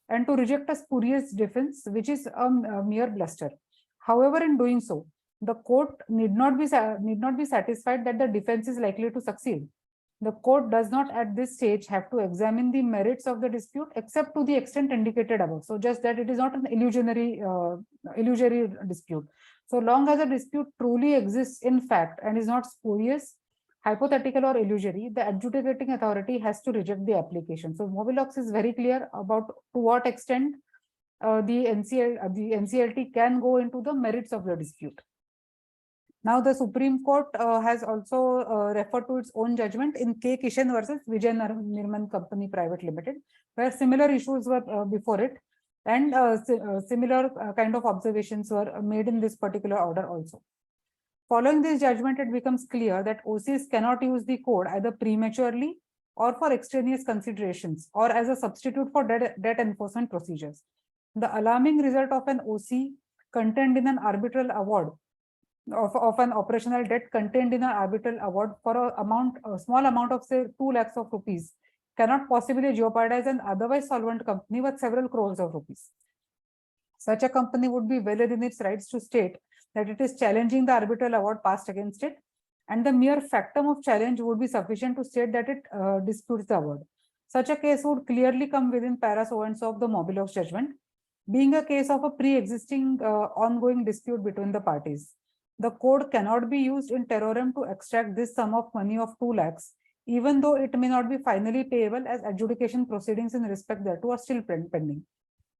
and to reject a spurious defense, which is a mere bluster. However, in doing so, the court need not be satisfied that the defense is likely to succeed. The court does not at this stage have to examine the merits of the dispute except to the extent indicated above. So just that it is not an illusory dispute. So long as a dispute truly exists in fact and is not spurious, hypothetical or illusory, the adjudicating authority has to reject the application. So Mobilox is very clear about to what extent the NCLT can go into the merits of the dispute. Now, the Supreme Court has also referred to its own judgment in K. Kishan versus Vijay Nirman Company Private Limited, where similar issues were before it, and similar kind of observations were made in this particular order also. Following this judgment, it becomes clear that OCs cannot use the code either prematurely or for extraneous considerations or as a substitute for debt enforcement procedures. The alarming result of an OC contained in an arbitral award of an operational debt contained in an arbitral award for a small amount of say 2 lakhs of rupees cannot possibly jeopardize an otherwise solvent company with several crores of rupees. Such a company would be well within its rights to state that it is challenging the arbitral award passed against it, and the mere factum of challenge would be sufficient to state that it disputes the award. Such a case would clearly come within para so and so of the Mobilox judgment, being a case of a pre-existing ongoing dispute between the parties. The code cannot be used in terrorem to extract this sum of money of 2 lakhs, even though it may not be finally payable, as adjudication proceedings in respect thereto are still pending.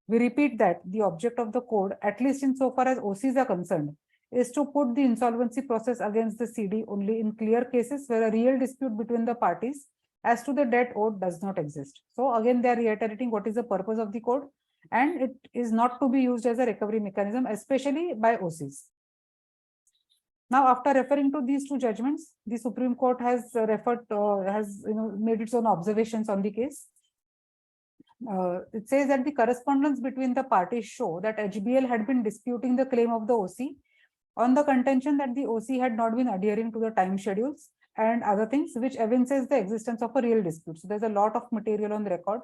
We repeat that the object of the code, at least insofar as OCs are concerned, is to put the insolvency process against the CD only in clear cases where a real dispute between the parties as to the debt owed does not exist. So again, they are reiterating what is the purpose of the code, and it is not to be used as a recovery mechanism, especially by OCs. Now, after referring to these two judgments, the Supreme Court has made its own observations on the case. It says that the correspondence between the parties show that HBL had been disputing the claim of the OC on the contention that the OC had not been adhering to the time schedules and other things, which evinces the existence of a real dispute. So there's a lot of material on the record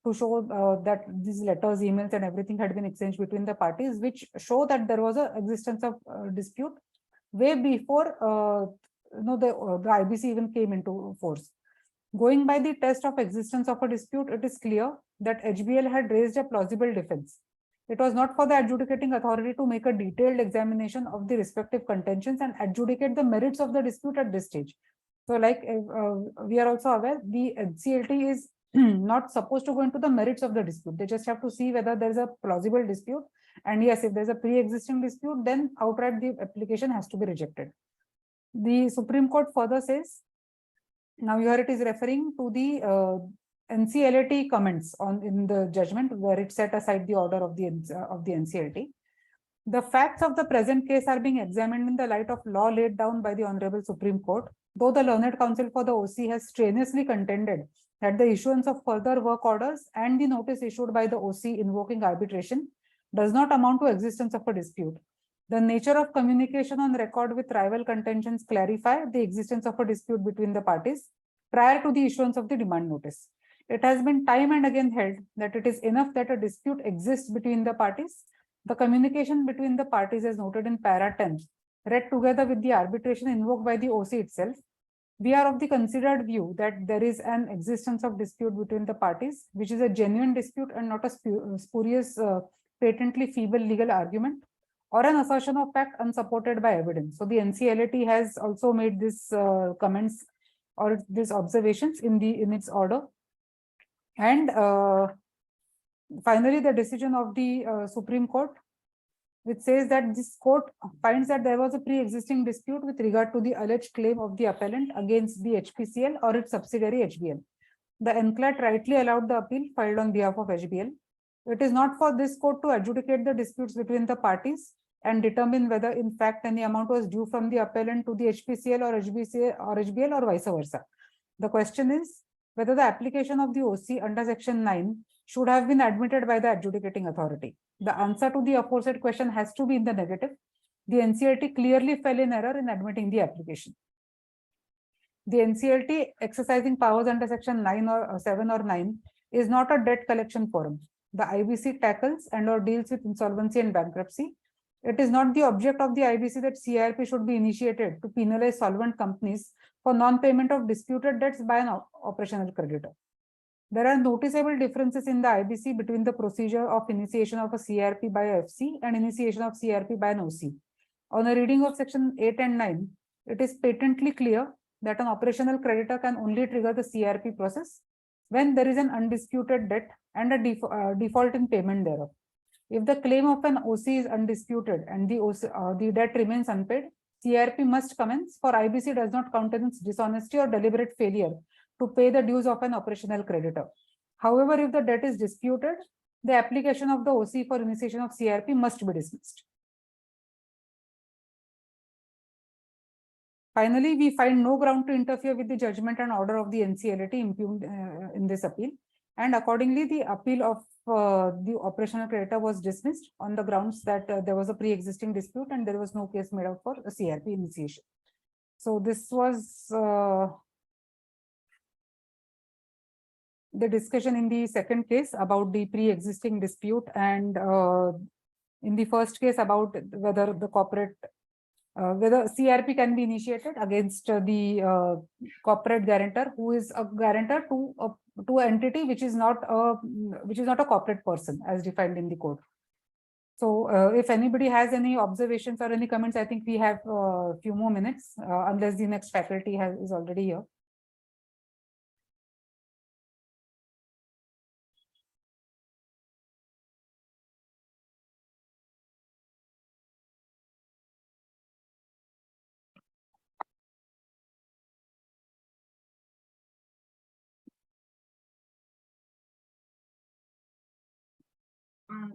to show that these letters, emails, and everything had been exchanged between the parties, which show that there was an existence of dispute way before the IBC even came into force. Going by the test of existence of a dispute, it is clear that HBL had raised a plausible defense. It was not for the adjudicating authority to make a detailed examination of the respective contentions and adjudicate the merits of the dispute at this stage. So like we are also aware, the NCLT is not supposed to go into the merits of the dispute. They just have to see whether there is a plausible dispute. And yes, if there's a pre-existing dispute, then outright the application has to be rejected. The Supreme Court further says, now here it is referring to the NCLT comments in the judgment where it set aside the order of the NCLT. The facts of the present case are being examined in the light of law laid down by the Honorable Supreme Court, though the learned counsel for the OC has strenuously contended that the issuance of further work orders and the notice issued by the OC invoking arbitration does not amount to existence of a dispute. The nature of communication on record with rival contentions clarify the existence of a dispute between the parties prior to the issuance of the demand notice. It has been time and again held that it is enough that a dispute exists between the parties. The communication between the parties, as noted in para 10, read together with the arbitration invoked by the OC itself. We are of the considered view that there is an existence of dispute between the parties, which is a genuine dispute and not a spurious, patently feeble legal argument or an assertion of fact unsupported by evidence. So the NCLT has also made this comments or these observations in its order. And finally, the decision of the Supreme Court, which says that this court finds that there was a pre-existing dispute with regard to the alleged claim of the appellant against the HPCL or its subsidiary HBL. The NCLAT rightly allowed the appeal filed on behalf of HBL. It is not for this court to adjudicate the disputes between the parties and determine whether in fact any amount was due from the appellant to the HPCL or HBL or vice versa. The question is whether the application of the OC under section 9 should have been admitted by the adjudicating authority. The answer to the aforesaid question has to be in the negative. The NCLT clearly fell in error in admitting the application. The NCLT exercising powers under section 9 or 7 or 9 is not a debt collection forum. The IBC tackles and or deals with insolvency and bankruptcy. It is not the object of the IBC that CIRP should be initiated to penalize solvent companies for non-payment of disputed debts by an operational creditor. There are noticeable differences in the IBC between the procedure of initiation of a CIRP by a FC and initiation of CIRP by an OC. On a reading of section 8 and 9, it is patently clear that an operational creditor can only trigger the CIRP process when there is an undisputed debt and a default in payment thereof. If the claim of an OC is undisputed and the debt remains unpaid, CIRP must commence, for IBC does not countenance dishonesty or deliberate failure to pay the dues of an operational creditor. However, if the debt is disputed, the application of the OC for initiation of CIRP must be dismissed. Finally, we find no ground to interfere with the judgment and order of the NCLT impugned in this appeal, and accordingly, the appeal of the operational creditor was dismissed on the grounds that there was a pre-existing dispute and there was no case made out for a CRP initiation. So this was the discussion in the second case about the pre-existing dispute, and in the first case about whether the corporate whether CRP can be initiated against the corporate guarantor who is a guarantor to an entity which is not a corporate person as defined in the code. So if anybody has any observations or any comments, I think we have a few more minutes unless the next faculty is already here.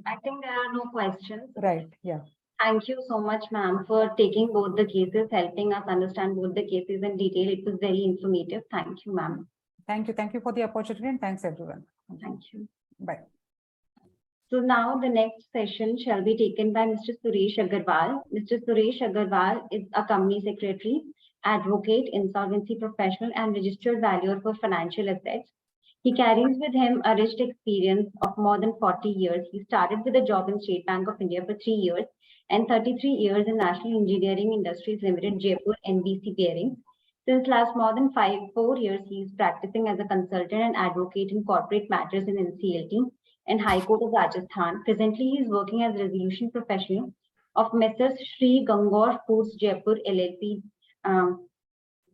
I think there are no questions. Right, yeah. Thank you so much, ma'am, for taking both the cases, helping us understand both the cases in detail. It was very informative. Thank you, ma'am. Thank you. Thank you for the opportunity, and thanks everyone. Thank you. Bye. So now the next session shall be taken by Mr. Suresh Agrawal. Mr. Suresh Agrawal is a company secretary, advocate, insolvency professional, and registered valuer for financial assets. He carries with him a rich experience of more than 40 years. He started with a job in State Bank of India for 3 years and 33 years in National Engineering Industries Limited, Jaipur, NBC Bearings. Since last more than 4 years, he is practicing as a consultant and advocate in corporate matters in NCLT and High Court of Rajasthan. Presently, he is working as a resolution professional of Messrs. Sri Gangor Foods Jaipur LLP.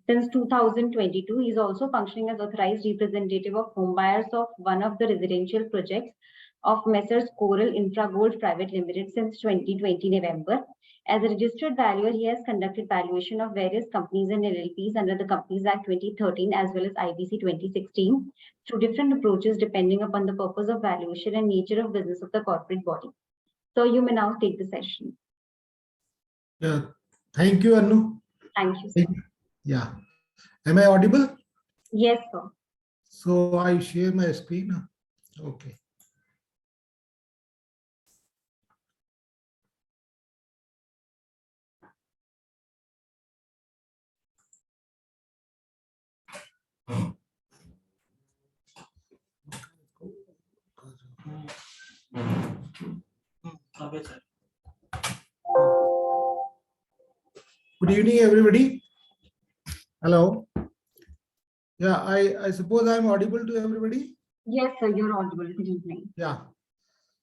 Since 2022, he is also functioning as authorized representative of home buyers of one of the residential projects of Messrs. Coral Infra Gold Private Limited since 2020 November. As a registered valuer, he has conducted valuation of various companies and LLPs under the Companies Act 2013 as well as IBC 2016 through different approaches depending upon the purpose of valuation and nature of business of the corporate body. So you may now take the session. Yeah, thank you, Anu. Thank you, sir. Yeah, am I audible? Yes, sir. So I share my screen. Okay. Good evening, everybody. Hello. Yeah, I suppose I'm audible to everybody. Yes, sir, you're audible. Good evening. Yeah.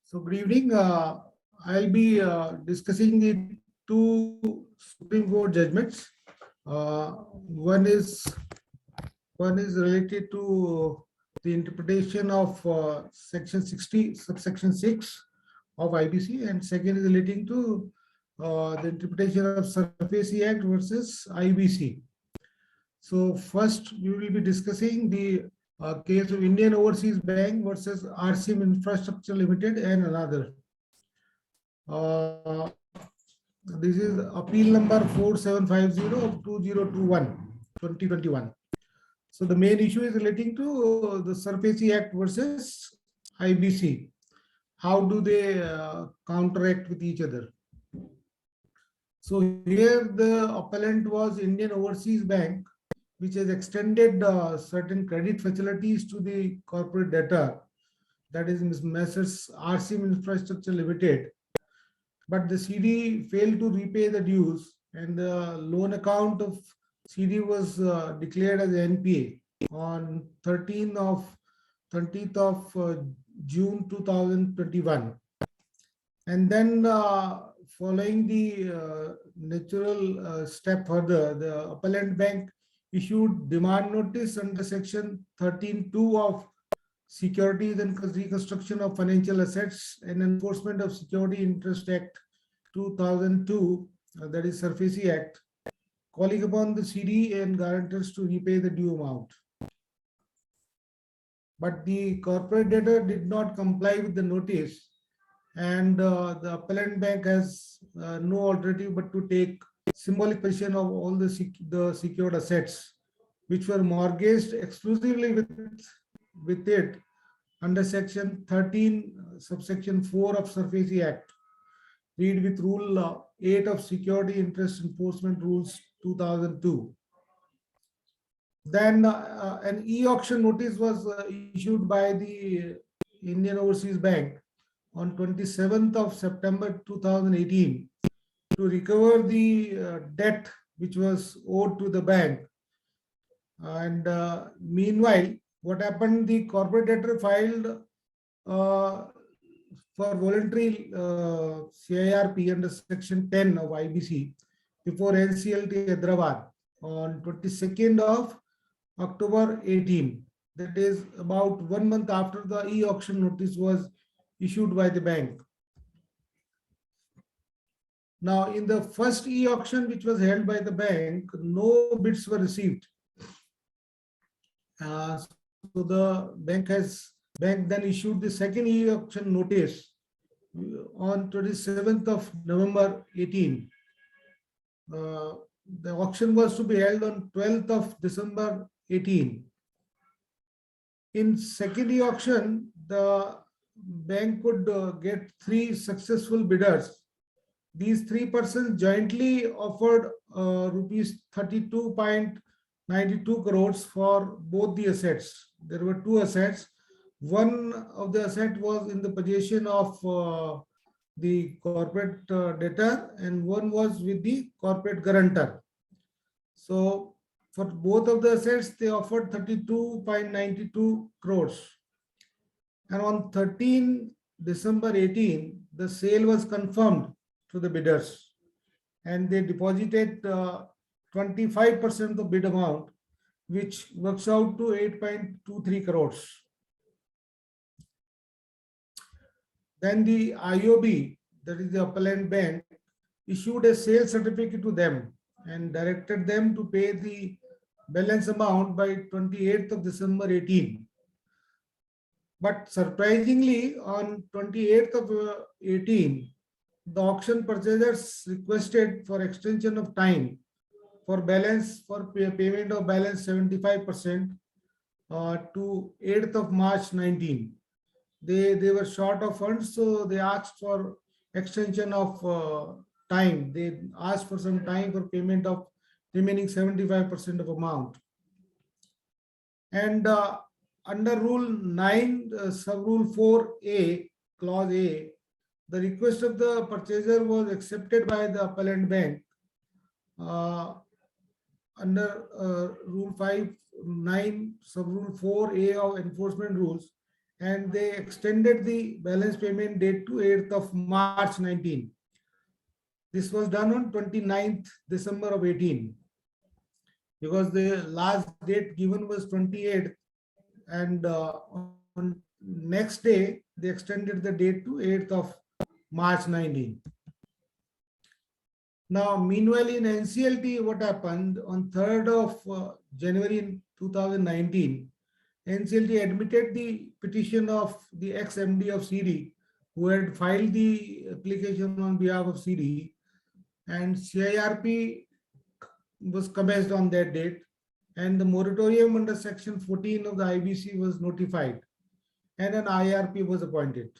So good evening. I'll be discussing the two Supreme Court judgments. One is related to the interpretation of section 60 subsection 6 of IBC, and second is relating to the interpretation of SARFAESI Act versus IBC. So first we will be discussing the case of Indian Overseas Bank versus RCM Infrastructure Limited and another. This is appeal number 4750 of 2021. So the main issue is relating to the SARFAESI Act versus IBC. How do they counteract with each other? So here the appellant was Indian Overseas Bank, which has extended certain credit facilities to the corporate debtor, that is Messrs. RCM Infrastructure Limited. But the CD failed to repay the dues, and the loan account of CD was declared as NPA on 30th of June 2021. And then following the natural step further, the appellant bank issued demand notice under section 13(2) of Securities and Reconstruction of Financial Assets and Enforcement of Security Interest Act 2002, that is SARFAESI Act, calling upon the CD and guarantors to repay the due amount. But the corporate debtor did not comply with the notice, and the appellant bank has no alternative but to take symbolic possession of all the secured assets which were mortgaged exclusively with it under section 13, subsection 4 of SARFAESI Act. Read with Rule 8 of Security Interest Enforcement Rules 2002. Then an e-auction notice was issued by the Indian Overseas Bank on 27th of September 2018 to recover the debt which was owed to the bank. And meanwhile, what happened, the corporate debtor filed for voluntary CIRP under section 10 of IBC before NCLT Hyderabad on 22nd of October 18. That is about 1 month after the e-auction notice was issued by the bank. Now, in the first e-auction which was held by the bank, no bids were received. So the bank then issued the second e-auction notice on 27th of November 18. The auction was to be held on 12th of December 18. In second e-auction, the bank could get 3 successful bidders. These 3 persons jointly offered rupees 32.92 crores for both the assets. There were 2 assets. One of the asset was in the possession of the corporate debtor, and one was with the corporate guarantor. So for both of the assets, they offered 32.92 crores. And on 13 December 18, the sale was confirmed to the bidders, and they deposited 25% of the bid amount, which works out to 8.23 crores. Then the IOB, that is the appellant bank, issued a sale certificate to them and directed them to pay the balance amount by 28th of December 18. But surprisingly, on 28th of 18, the auction purchasers requested for extension of time for payment of balance 75% to 8th of March 19. They were short of funds, so they asked for extension of time. They asked for some time for payment of remaining 75% of amount. And under Rule 9, Sub-Rule 4A, Clause A, the request of the purchaser was accepted by the appellant bank under Rule 5.9, Sub-Rule 4A of Enforcement Rules, and they extended the balance payment date to 8th of March 19. This was done on 29th December of 18, because the last date given was 28th, and on next day they extended the date to 8th of March 19. Now, meanwhile, in NCLT, what happened on 3rd of January 2019, NCLT admitted the petition of the ex-MD of CD, who had filed the application on behalf of CD, and CIRP was commenced on that date, and the moratorium under section 14 of the IBC was notified, and an IRP was appointed.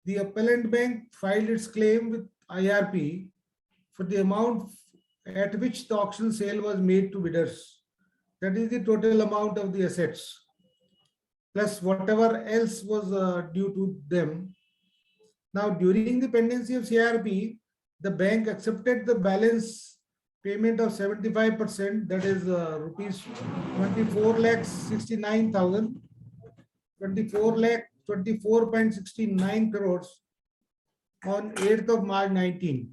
The appellant bank filed its claim with IRP for the amount at which the auction sale was made to bidders. That is the total amount of the assets, plus whatever else was due to them. Now, during the pendency of CIRP, the bank accepted the balance payment of 75%, that is rupees 24,69,000, 24.69 crores on 8th of March 19.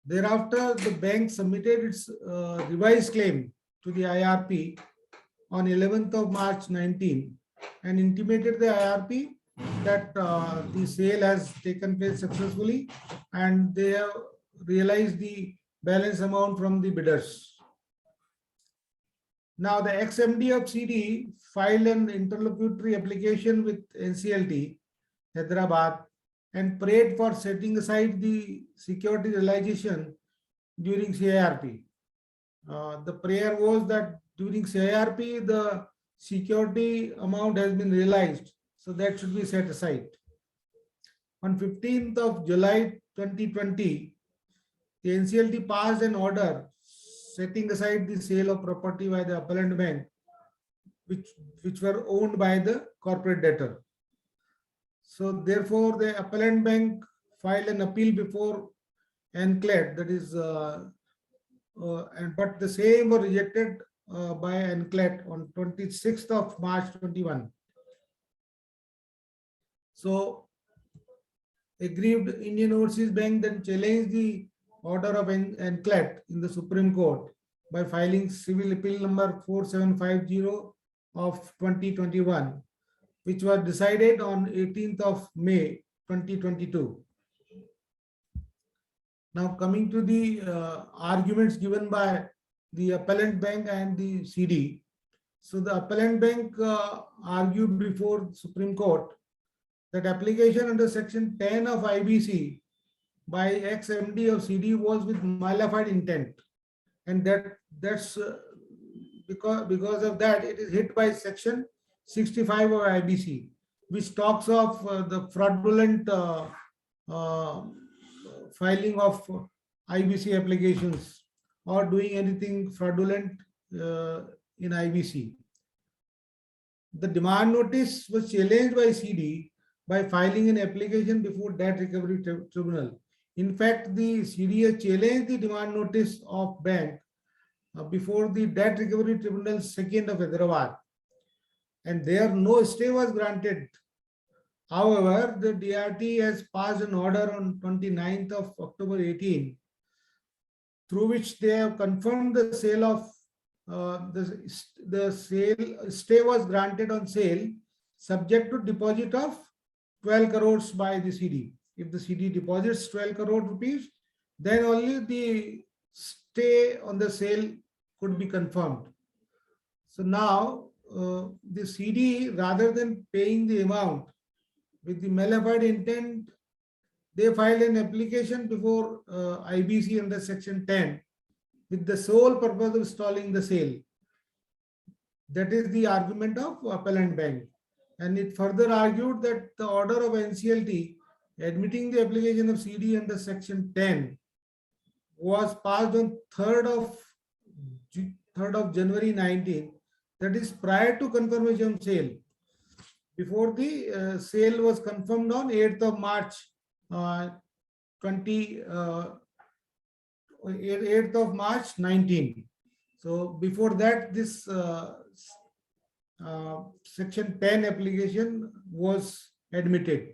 Thereafter, the bank submitted its revised claim to the IRP on 11th of March 19 and intimated the IRP that the sale has taken place successfully and they have realized the balance amount from the bidders. Now, the ex-MD of CD filed an interlocutory application with NCLT, Hyderabad, and prayed for setting aside the security realization during CIRP. The prayer was that during CIRP, the security amount has been realized. So that should be set aside. On 15th of July 2020, the NCLT passed an order setting aside the sale of property by the appellant bank, which were owned by the corporate debtor. So therefore, the appellant bank filed an appeal before NCLAT, that is, but the same were rejected by NCLAT on 26th of March 21. So aggrieved Indian Overseas Bank then challenged the order of NCLAT in the Supreme Court by filing civil appeal number 4750 of 2021, which was decided on 18th of May 2022. Now coming to the arguments given by the appellant bank and the CD. So the appellant bank argued before Supreme Court that application under section 10 of IBC by ex-MD of CD was with malified intent, and that's because of that it is hit by section 65 of IBC, which talks of the fraudulent filing of IBC applications or doing anything fraudulent in IBC. The demand notice was challenged by CD by filing an application before Debt Recovery Tribunal. In fact, the CD has challenged the demand notice of bank before the Debt Recovery Tribunal 2nd of Hyderabad, and there no stay was granted. However, the DRT has passed an order on 29th of October 18, through which they have confirmed the sale of the sale stay was granted on sale subject to deposit of 12 crores by the CD. If the CD deposits 12 crore rupees, then only the stay on the sale could be confirmed. So now the CD, rather than paying the amount with the malified intent, they filed an application before IBC under section 10 with the sole purpose of stalling the sale. That is the argument of appellant bank. And it further argued that the order of NCLT admitting the application of CD under section 10 was passed on 3rd of January 19, that is prior to confirmation of sale, before the sale was confirmed on 8th of March 8th of March 19. So before that, this section 10 application was admitted.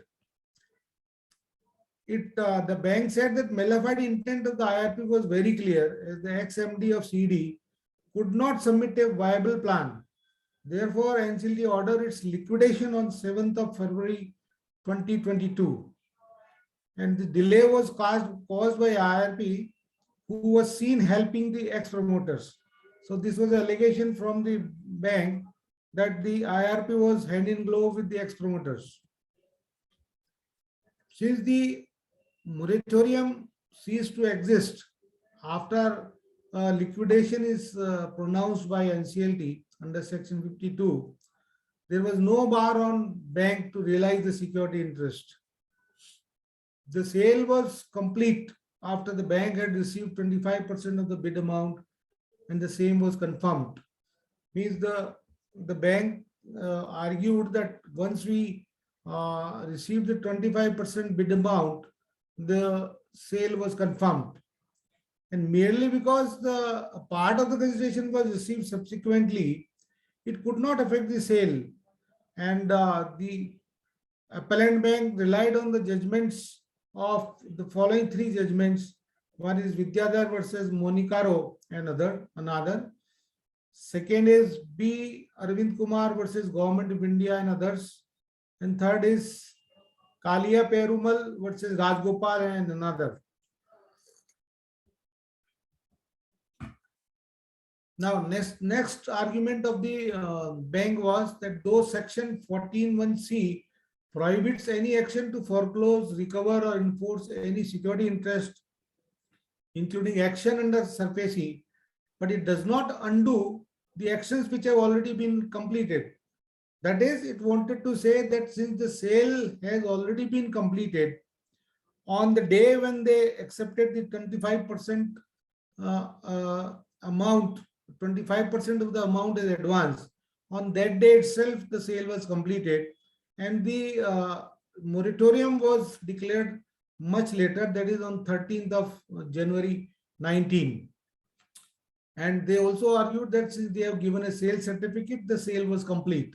The bank said that malified intent of the IRP was very clear, as the ex-MD of CD could not submit a viable plan. Therefore, NCLT ordered its liquidation on 7th of February 2022. And the delay was caused by IRP, who was seen helping the ex-promoters. So this was an allegation from the bank that the IRP was hand in glove with the ex-promoters. Since the moratorium ceased to exist after liquidation is pronounced by NCLT under section 52, there was no bar on bank to realize the security interest. The sale was complete after the bank had received 25% of the bid amount, and the same was confirmed. Means the bank argued that once we received the 25% bid amount, the sale was confirmed. And merely because the part of the consideration was received subsequently, it could not affect the sale. And the appellant bank relied on the judgments of the following 3 judgments. One is Vidyadhar versus Monicaro and another. Second is B. Arvind Kumar versus Government of India and others. And third is Kalia Perumal versus Rajgopal and another. Now, next argument of the bank was that though section 14(1)(c) prohibits any action to foreclose, recover or enforce any security interest, including action under SARFAESI, but it does not undo the actions which have already been completed. That is, it wanted to say that since the sale has already been completed, on the day when they accepted the 25% amount, 25% of the amount is advance, on that day itself the sale was completed, and the moratorium was declared much later, that is on 13th of January 19. And they also argued that since they have given a sale certificate, the sale was complete.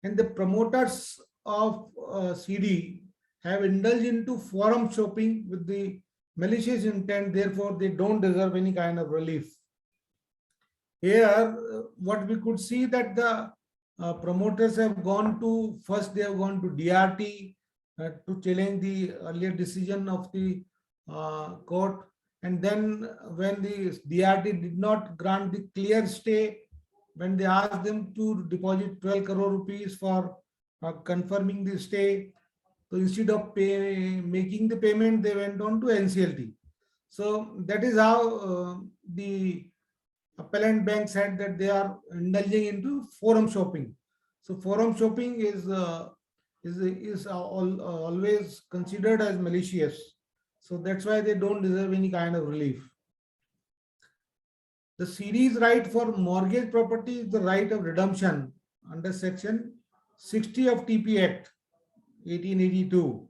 And the promoters of CD have indulged into forum shopping with the malicious intent, therefore they don't deserve any kind of relief. Here, what we could see that the promoters have gone to, first they have gone to DRT to challenge the earlier decision of the court. And then when the DRT did not grant the clear stay, when they asked them to deposit 12 crore rupees for confirming the stay, so instead of making the payment, they went on to NCLT. So that is how the appellant bank said that they are indulging into forum shopping. So forum shopping is always considered as malicious. So that's why they don't deserve any kind of relief. The CD's right for mortgage property is the right of redemption under section 60 of TP Act 1882.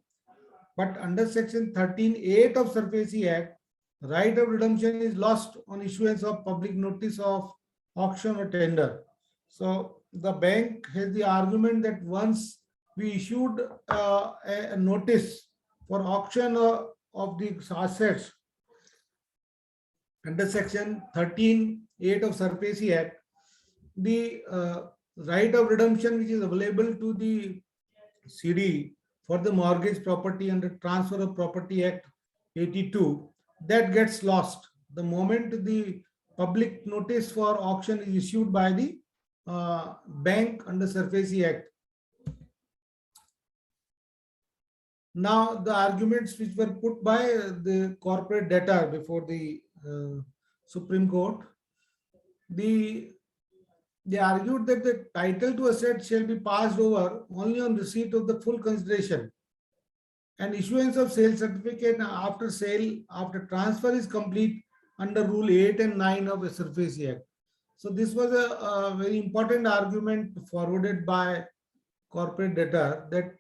But under section 13(8) of SARFAESI Act, right of redemption is lost on issuance of public notice of auction or tender. So the bank has the argument that once we issued a notice for auction of the assets under section 13(8) of SARFAESI Act, the right of redemption which is available to the CD for the mortgage property under Transfer of Property Act 82, that gets lost the moment the public notice for auction is issued by the bank under SARFAESI Act. Now the arguments which were put by the corporate debtor before the Supreme Court, they argued that the title to asset shall be passed over only on receipt of the full consideration, and issuance of sale certificate after sale, after transfer is complete under Rule 8 and 9 of the SARFAESI Act. So this was a very important argument forwarded by corporate debtor, that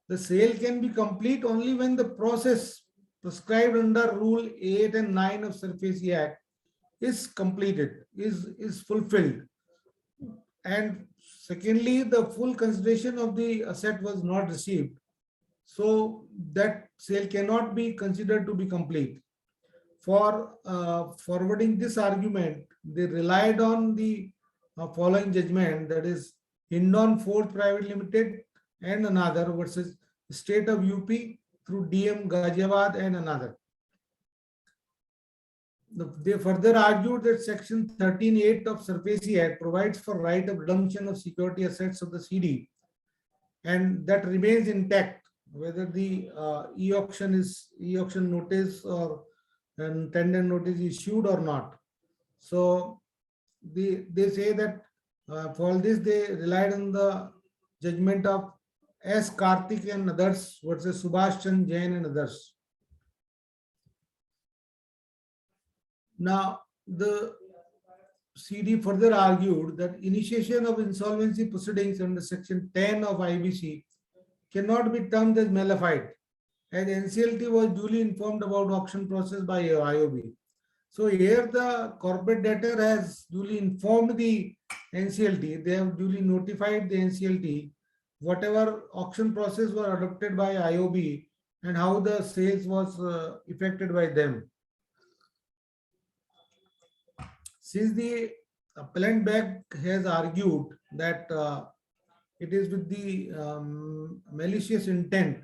the sale can be complete only when the process prescribed under Rule 8 and 9 of SARFAESI Act is completed, is fulfilled. And secondly, the full consideration of the asset was not received. So that sale cannot be considered to be complete. For forwarding this argument, they relied on the following judgment, that is Hindon Ford Private Limited and another versus State of UP through DM Ghaziabad and another. They further argued that section 13(8) of SARFAESI Act provides for right of redemption of security assets of the CD, and that remains intact whether the e-auction notice or tender notice issued or not. So they say that for this they relied on the judgment of S. Karthik and others versus Subhash Chandra Jain and others. Now, the CD further argued that initiation of insolvency proceedings under section 10 of IBC cannot be termed as mala fide, as NCLT was duly informed about auction process by IOB. So here the corporate debtor has duly informed the NCLT, they have duly notified the NCLT whatever auction process was adopted by IOB and how the sales was effected by them. Since the appellant bank has argued that it is with the malicious intent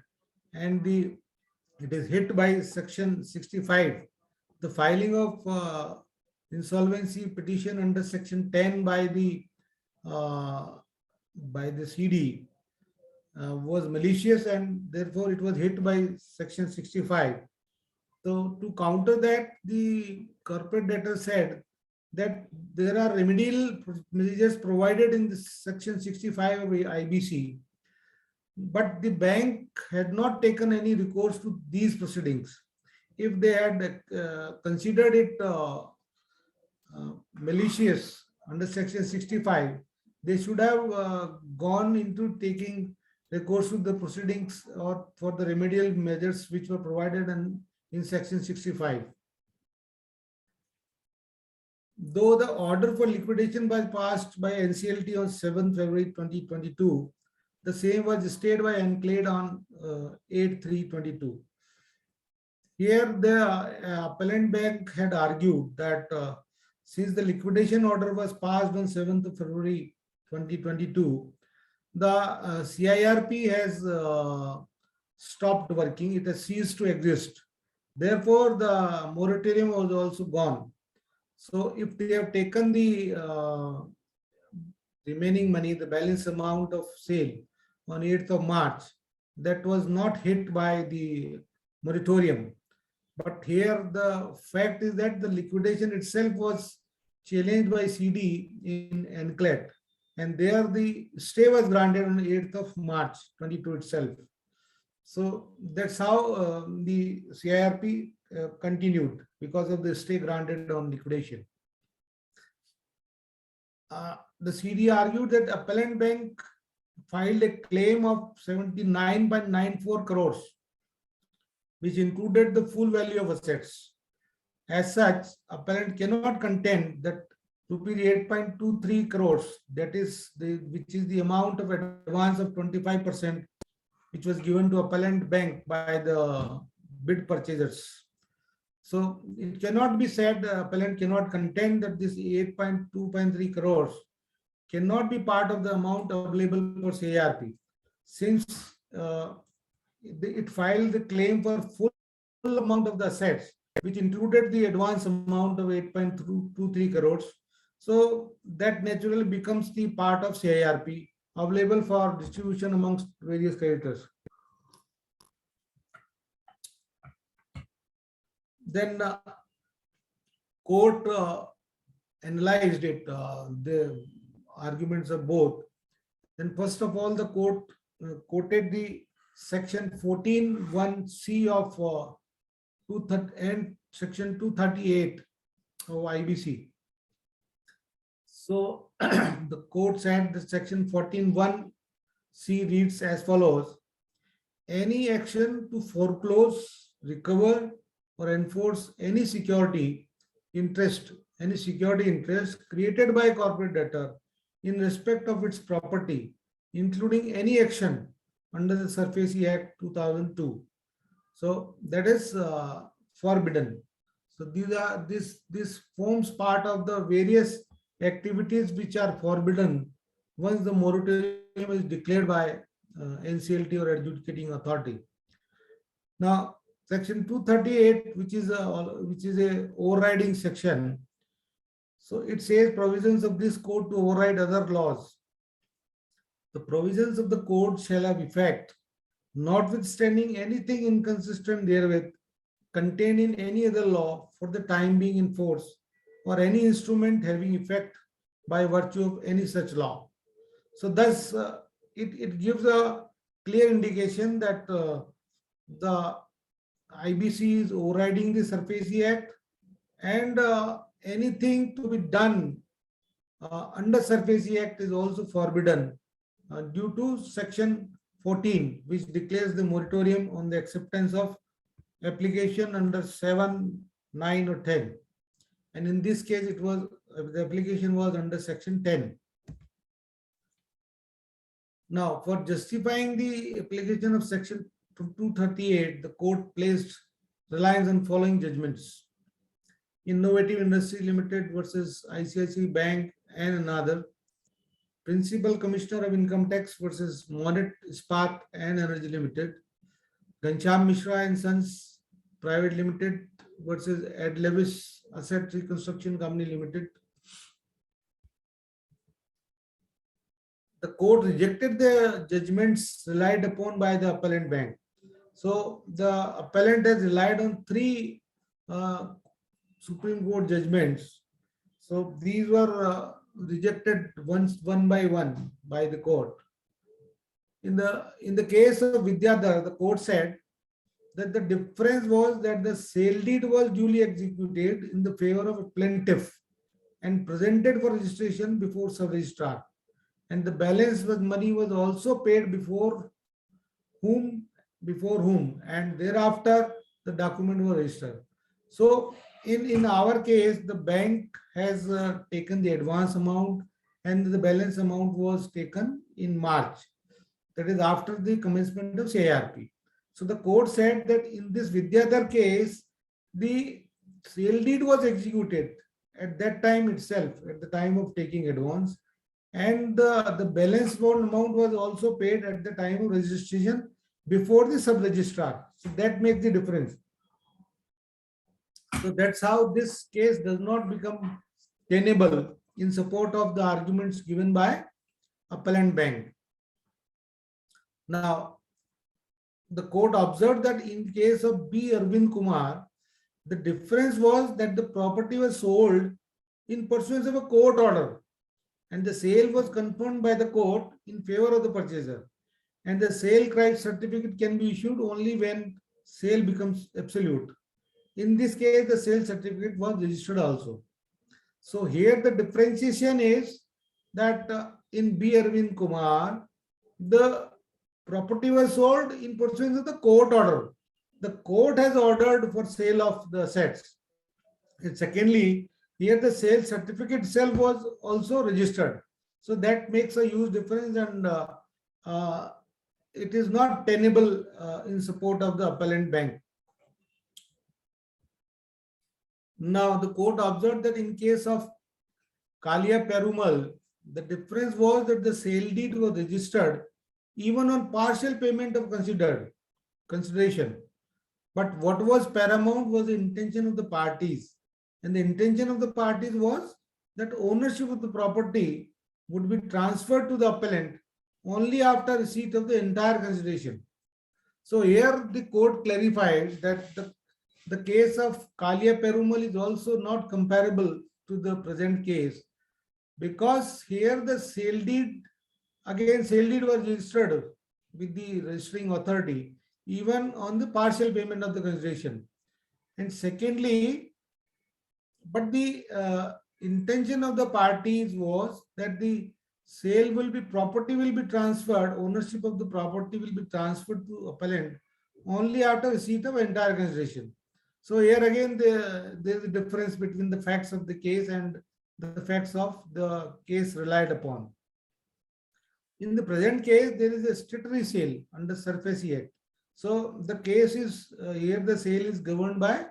and it is hit by section 65, the filing of insolvency petition under section 10 by the CD was malicious and therefore it was hit by section 65. So to counter that, the corporate debtor said that there are remedial measures provided in this section 65 of IBC, but the bank had not taken any recourse to these proceedings. If they had considered it malicious under section 65, they should have gone into taking recourse to the proceedings or for the remedial measures which were provided in section 65. Though the order for liquidation was passed by NCLT on 7th February 2022, the same was stayed by Enclave on 8/3/22. Here, the appellant bank had argued that since the liquidation order was passed on 7th of February 2022, the CIRP has stopped working, it has ceased to exist. Therefore, the moratorium was also gone. So if they have taken the remaining money, the balance amount of sale on 8th of March, that was not hit by the moratorium. But here the fact is that the liquidation itself was challenged by CD in Enclave, and there the stay was granted on 8th of March 22 itself. So that's how the CIRP continued because of the stay granted on liquidation. The CD argued that appellant bank filed a claim of 79.94 crores, which included the full value of assets. As such, appellant cannot contend that rupees 8.23 crores, that is which is the amount of advance of 25%, which was given to appellant bank by the bid purchasers. So it cannot be said, appellant cannot contend that this 8.2.3 crores cannot be part of the amount available for CIRP, since it filed the claim for full amount of the assets, which included the advance amount of 8.23 crores. So that naturally becomes the part of CIRP available for distribution amongst various creditors. Then court analyzed it, the arguments of both. Then first of all, the court quoted the section 14(1)(c) of 230 and section 238 of IBC. So the court said that section 14(1)(c) reads as follows: any action to foreclose, recover, or enforce any security interest created by a corporate debtor in respect of its property, including any action under the SARFAESI Act 2002. So that is forbidden. So this forms part of the various activities which are forbidden once the moratorium is declared by NCLT or adjudicating authority. Now, section 238, which is a overriding section. So it says provisions of this code to override other laws. The provisions of the code shall have effect, notwithstanding anything inconsistent therewith contained in any other law for the time being in force, or any instrument having effect by virtue of any such law. So thus it gives a clear indication that the IBC is overriding the SARFAESI Act, and anything to be done under SARFAESI Act is also forbidden due to section 14, which declares the moratorium on the acceptance of application under 7, 9, or 10. And in this case, it was the application was under section 10. Now, for justifying the application of section 238, the court placed reliance on following judgments: Innovative Industry Limited versus ICICI Bank and another, Principal Commissioner of Income Tax versus Monet Ispat and Energy Limited, Ghanshyam Mishra and Sons Private Limited versus Ed Levis Asset Reconstruction Company Limited. The court rejected the judgments relied upon by the appellant bank. So the appellant has relied on 3 Supreme Court judgments. So these were rejected one by one by the court. In the case of Vidyadhar, the court said that the difference was that the sale deed was duly executed in the favor of a plaintiff and presented for registration before sub-registrar, and the balance was money was also paid before whom, and thereafter the document was registered. So in our case, the bank has taken the advance amount and the balance amount was taken in March, that is after the commencement of CIRP. So the court said that in this Vidyadhar case, the sale deed was executed at that time itself, at the time of taking advance, and the balance amount was also paid at the time of registration before the sub-registrar. So that makes the difference. So that's how this case does not become tenable in support of the arguments given by appellant bank. Now, the court observed that in case of B. Arvind Kumar, the difference was that the property was sold in pursuance of a court order, and the sale was confirmed by the court in favor of the purchaser. And the sale price certificate can be issued only when sale becomes absolute. In this case, the sale certificate was registered also. So here the differentiation is that in B. Arvind Kumar, the property was sold in pursuance of the court order. The court has ordered for sale of the assets. And secondly, here the sale certificate itself was also registered. So that makes a huge difference, and it is not tenable in support of the appellant bank. Now, the court observed that in case of Kalia Perumal, the difference was that the sale deed was registered even on partial payment of consideration. But what was paramount was the intention of the parties. And the intention of the parties was that ownership of the property would be transferred to the appellant only after receipt of the entire consideration. So here the court clarified that the case of Kalia Perumal is also not comparable to the present case, because here the sale deed was registered with the registering authority even on the partial payment of the consideration. And secondly, but the intention of the parties was that the property will be transferred, ownership of the property will be transferred to appellant only after receipt of entire consideration. So here again, there is a difference between the facts of the case and the facts of the case relied upon. In the present case, there is a statutory sale under SARFAESI Act. So the case is, here the sale is governed by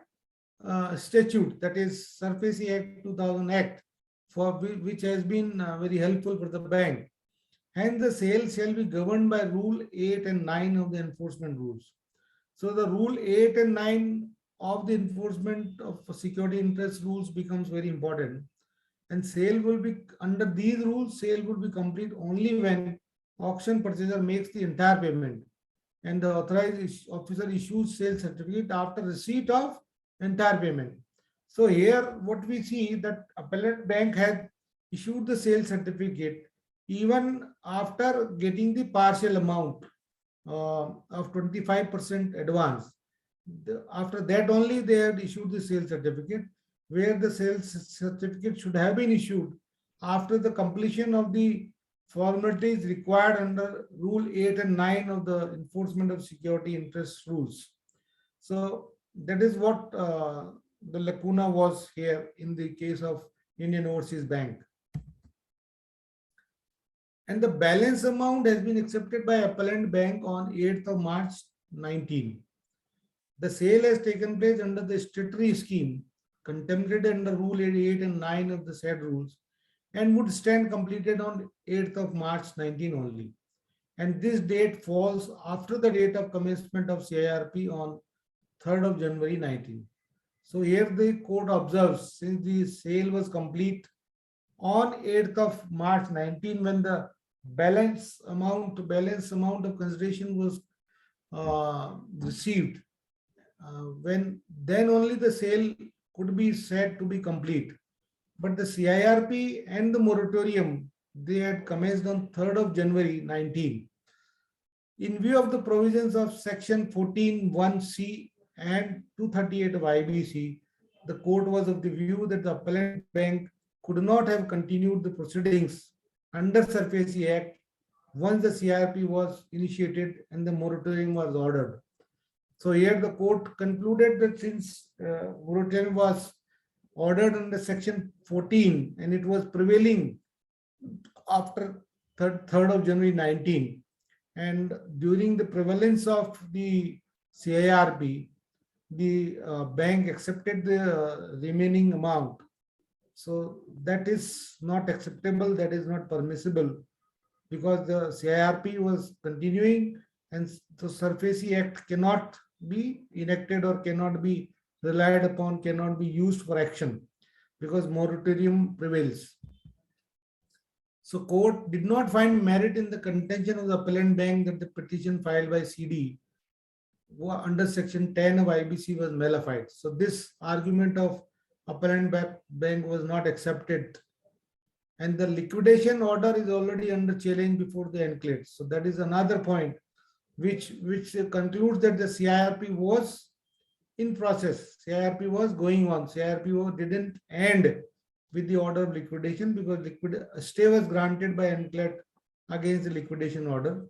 statute, that is SARFAESI Act 2000 Act, for which has been very helpful for the bank. Hence the sale shall be governed by Rule 8 and 9 of the enforcement rules. So the Rule 8 and 9 of the enforcement of security interest rules becomes very important. And sale will be, under these rules, sale will be complete only when auction purchaser makes the entire payment and the authorized officer issues sale certificate after receipt of entire payment. So here what we see that appellant bank had issued the sale certificate even after getting the partial amount of 25% advance. After that only they had issued the sale certificate, where the sales certificate should have been issued after the completion of the formalities required under Rule 8 and 9 of the enforcement of security interest rules. So that is what the lacuna was here in the case of Indian Overseas Bank. And the balance amount has been accepted by appellant bank on 8th of March 19. The sale has taken place under the statutory scheme contemplated under Rule 88 and 9 of the said rules, and would stand completed on 8th of March 19 only. And this date falls after the date of commencement of CIRP on 3rd of January 19. So here the court observes, since the sale was complete on 8th of March 19, when the balance amount of consideration was received, when then only the sale could be said to be complete. but the CIRP and the moratorium, they had commenced on 3rd of January 19. In view of the provisions of section 14(1)(c) and 238 of IBC, the court was of the view that the appellant bank could not have continued the proceedings under SARFAESI Act once the CIRP was initiated and the moratorium was ordered. So here the court concluded that since moratorium was ordered under section 14 and it was prevailing after 3rd of January 19, and during the prevalence of the CIRP, the bank accepted the remaining amount. So that is not acceptable, that is not permissible, because the CIRP was continuing and the SARFAESI Act cannot be enacted or cannot be relied upon, cannot be used for action because moratorium prevails. So court did not find merit in the contention of the appellant bank that the petition filed by CD under section 10 of IBC was nullified. So this argument of appellant bank was not accepted, and the liquidation order is already under challenge before the enclave. So that is another point which concludes that the CIRP was in process. CIRP was going on. CIRP didn't end with the order of liquidation because stay was granted by enclave against the liquidation order.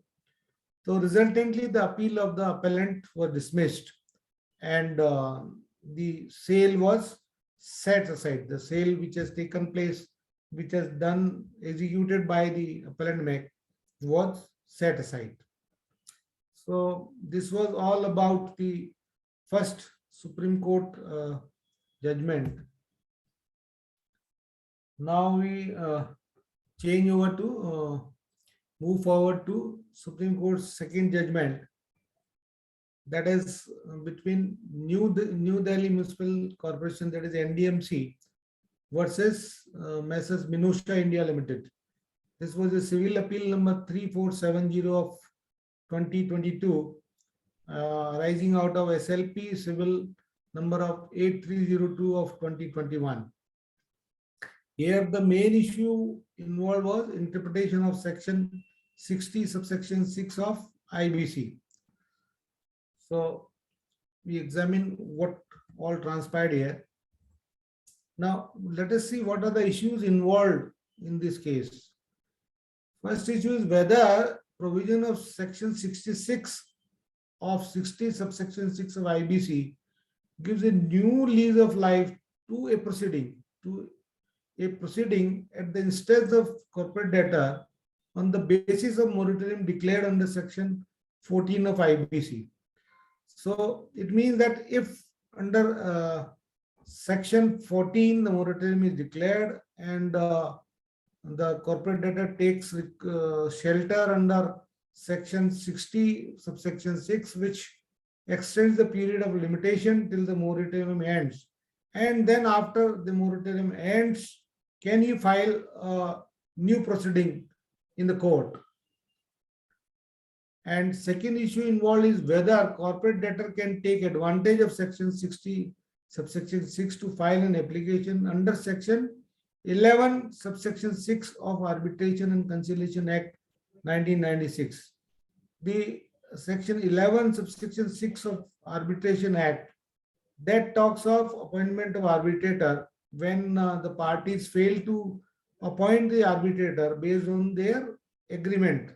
So resultantly, the appeal of the appellant was dismissed and the sale was set aside. The sale which has taken place, which has done executed by the appellant bank, was set aside. So this was all about the first Supreme Court judgment. Now we change over to move forward to Supreme Court's second judgment, that is between New Delhi Municipal Corporation, that is NDMC, versus Messrs. Minusha India Limited. This was a civil appeal number 3470 of 2022, arising out of SLP civil number of 8302 of 2021. Here the main issue involved was interpretation of section 60 subsection 6 of IBC. So we examine what all transpired here. Now let us see what are the issues involved in this case. First issue is whether provision of section 66 of 60 subsection 6 of IBC gives a new lease of life to a proceeding, at the instance of corporate debtor on the basis of moratorium declared under section 14 of IBC. So it means that if under section 14 the moratorium is declared and the corporate debtor takes shelter under section 60 subsection 6, which extends the period of limitation till the moratorium ends, and then after the moratorium ends, can you file a new proceeding in the court? And second issue involved is whether corporate debtor can take advantage of section 60 subsection 6 to file an application under section 11 subsection 6 of Arbitration and Conciliation Act 1996. The section 11 subsection 6 of Arbitration Act, that talks of appointment of arbitrator when the parties fail to appoint the arbitrator based on their agreement.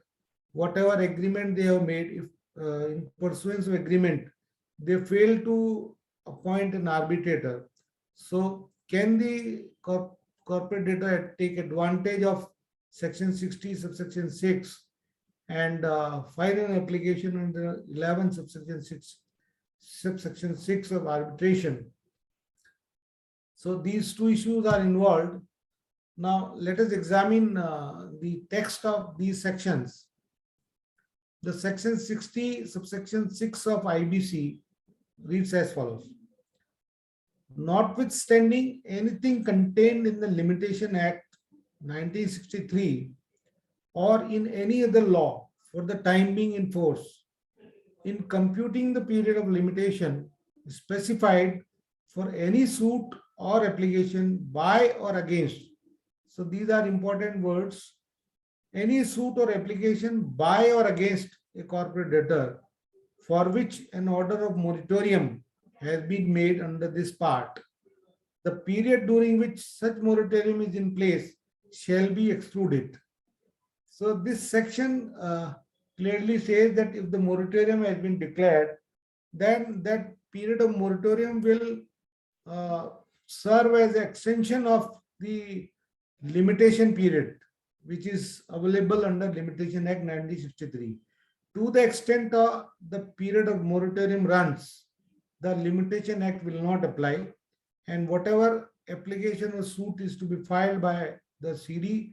Whatever agreement they have made, if in pursuance of agreement, they fail to appoint an arbitrator. So can the corporate debtor take advantage of section 60 subsection 6 and file an application under 11 subsection 6 of arbitration? So these two issues are involved. Now let us examine the text of these sections. The section 60 subsection 6 of IBC reads as follows: notwithstanding anything contained in the Limitation Act 1963 or in any other law for the time being in force, in computing the period of limitation specified for any suit or application by or against. So these are important words. Any suit or application by or against a corporate debtor for which an order of moratorium has been made under this part, the period during which such moratorium is in place shall be excluded. So this section clearly says that if the moratorium has been declared, then that period of moratorium will serve as an extension of the limitation period, which is available under Limitation Act 1963. To the extent the period of moratorium runs, the Limitation Act will not apply, and whatever application or suit is to be filed by the CD,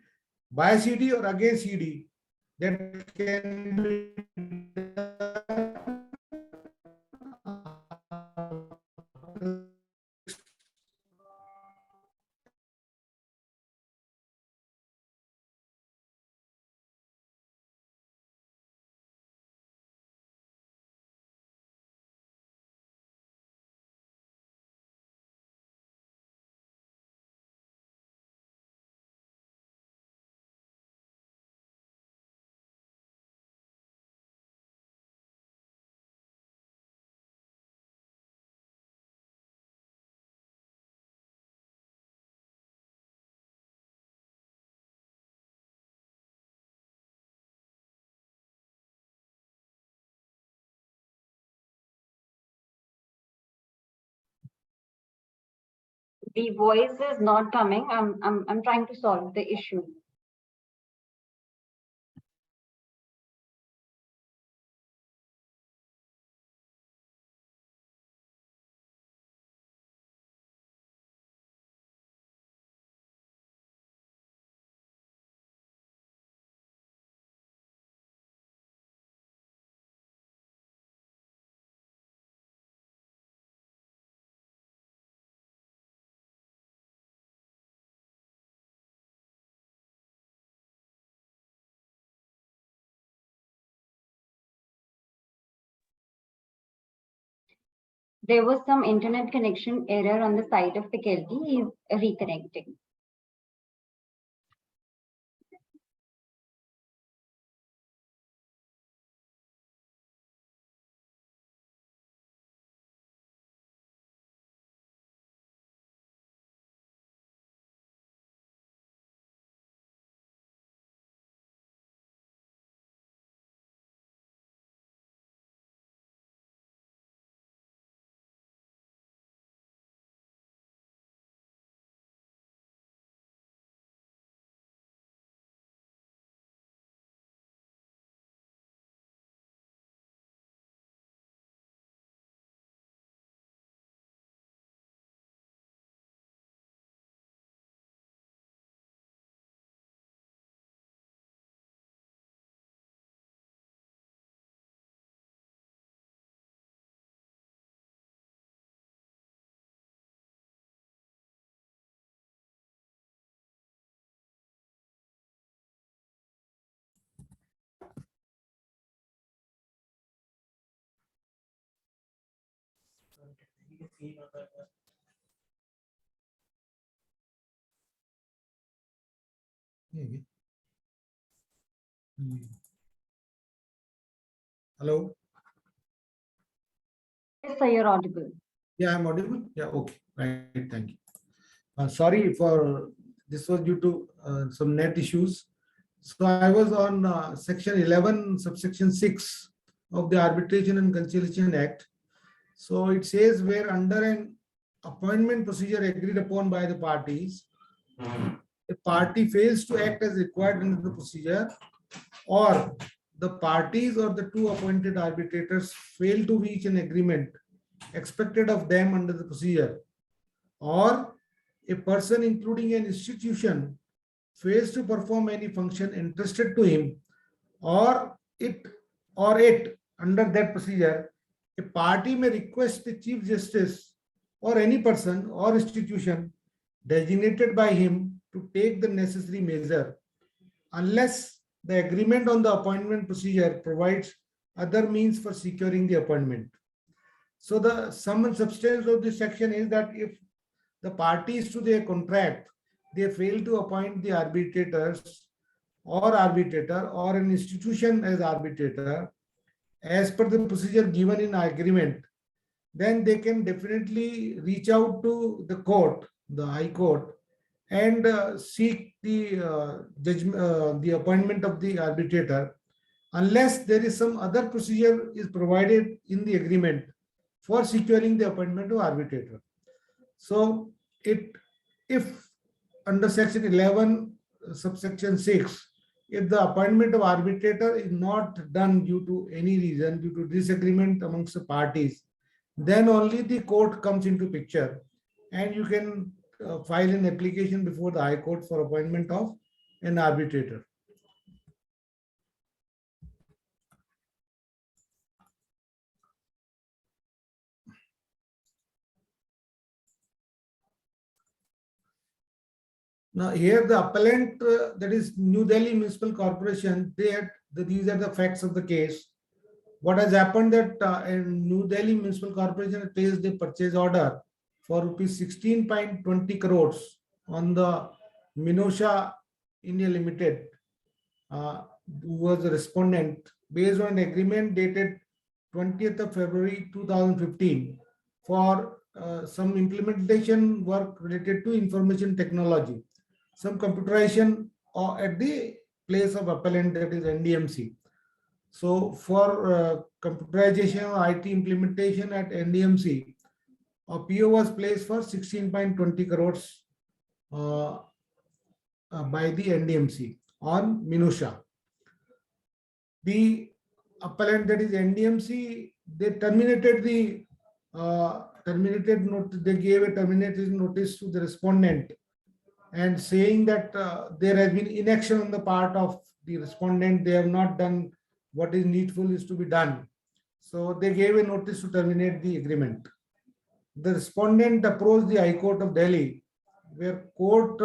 by CD or against CD, that can be The voice is not coming. I'm trying to solve the issue. There was some internet connection error on the side of faculty. He is reconnecting. Hello. Yes, sir, you're audible. Yeah, I'm audible. Yeah, okay. Right. Thank you. Sorry for this was due to some net issues. So I was on section 11, subsection 6 of the Arbitration and Conciliation Act. So it says where under an appointment procedure agreed upon by the parties, a party fails to act as required under the procedure, or the parties or the two appointed arbitrators fail to reach an agreement expected of them under the procedure, or a person including an institution fails to perform any function entrusted to him or it under that procedure, a party may request the Chief Justice or any person or institution designated by him to take the necessary measure unless the agreement on the appointment procedure provides other means for securing the appointment. So the sum and substance of this section is that if the parties to their contract, they fail to appoint the arbitrators or arbitrator or an institution as arbitrator as per the procedure given in agreement, then they can definitely reach out to the court, the High Court, and seek the judgment, the appointment of the arbitrator, unless there is some other procedure is provided in the agreement for securing the appointment of arbitrator. So if under section 11 subsection 6, if the appointment of arbitrator is not done due to any reason, due to disagreement amongst the parties, then only the court comes into picture, and you can file an application before the High Court for appointment of an arbitrator. Now here the appellant, that is New Delhi Municipal Corporation, these are the facts of the case. What has happened that in New Delhi Municipal Corporation placed the purchase order for rupees 16.20 crores on the Minosha India Limited, who was the respondent, based on an agreement dated 20th of February 2015 for some implementation work related to information technology, some computerization at the place of appellant, that is NDMC. So for computerization or IT implementation at NDMC, a PO was placed for 16.20 crores by the NDMC on Minosha. The appellant, that is NDMC, they terminated the they gave a termination notice to the respondent, and saying that there has been inaction on the part of the respondent. They have not done what is needful is to be done. So they gave a notice to terminate the agreement. The respondent approached the High Court of Delhi, where court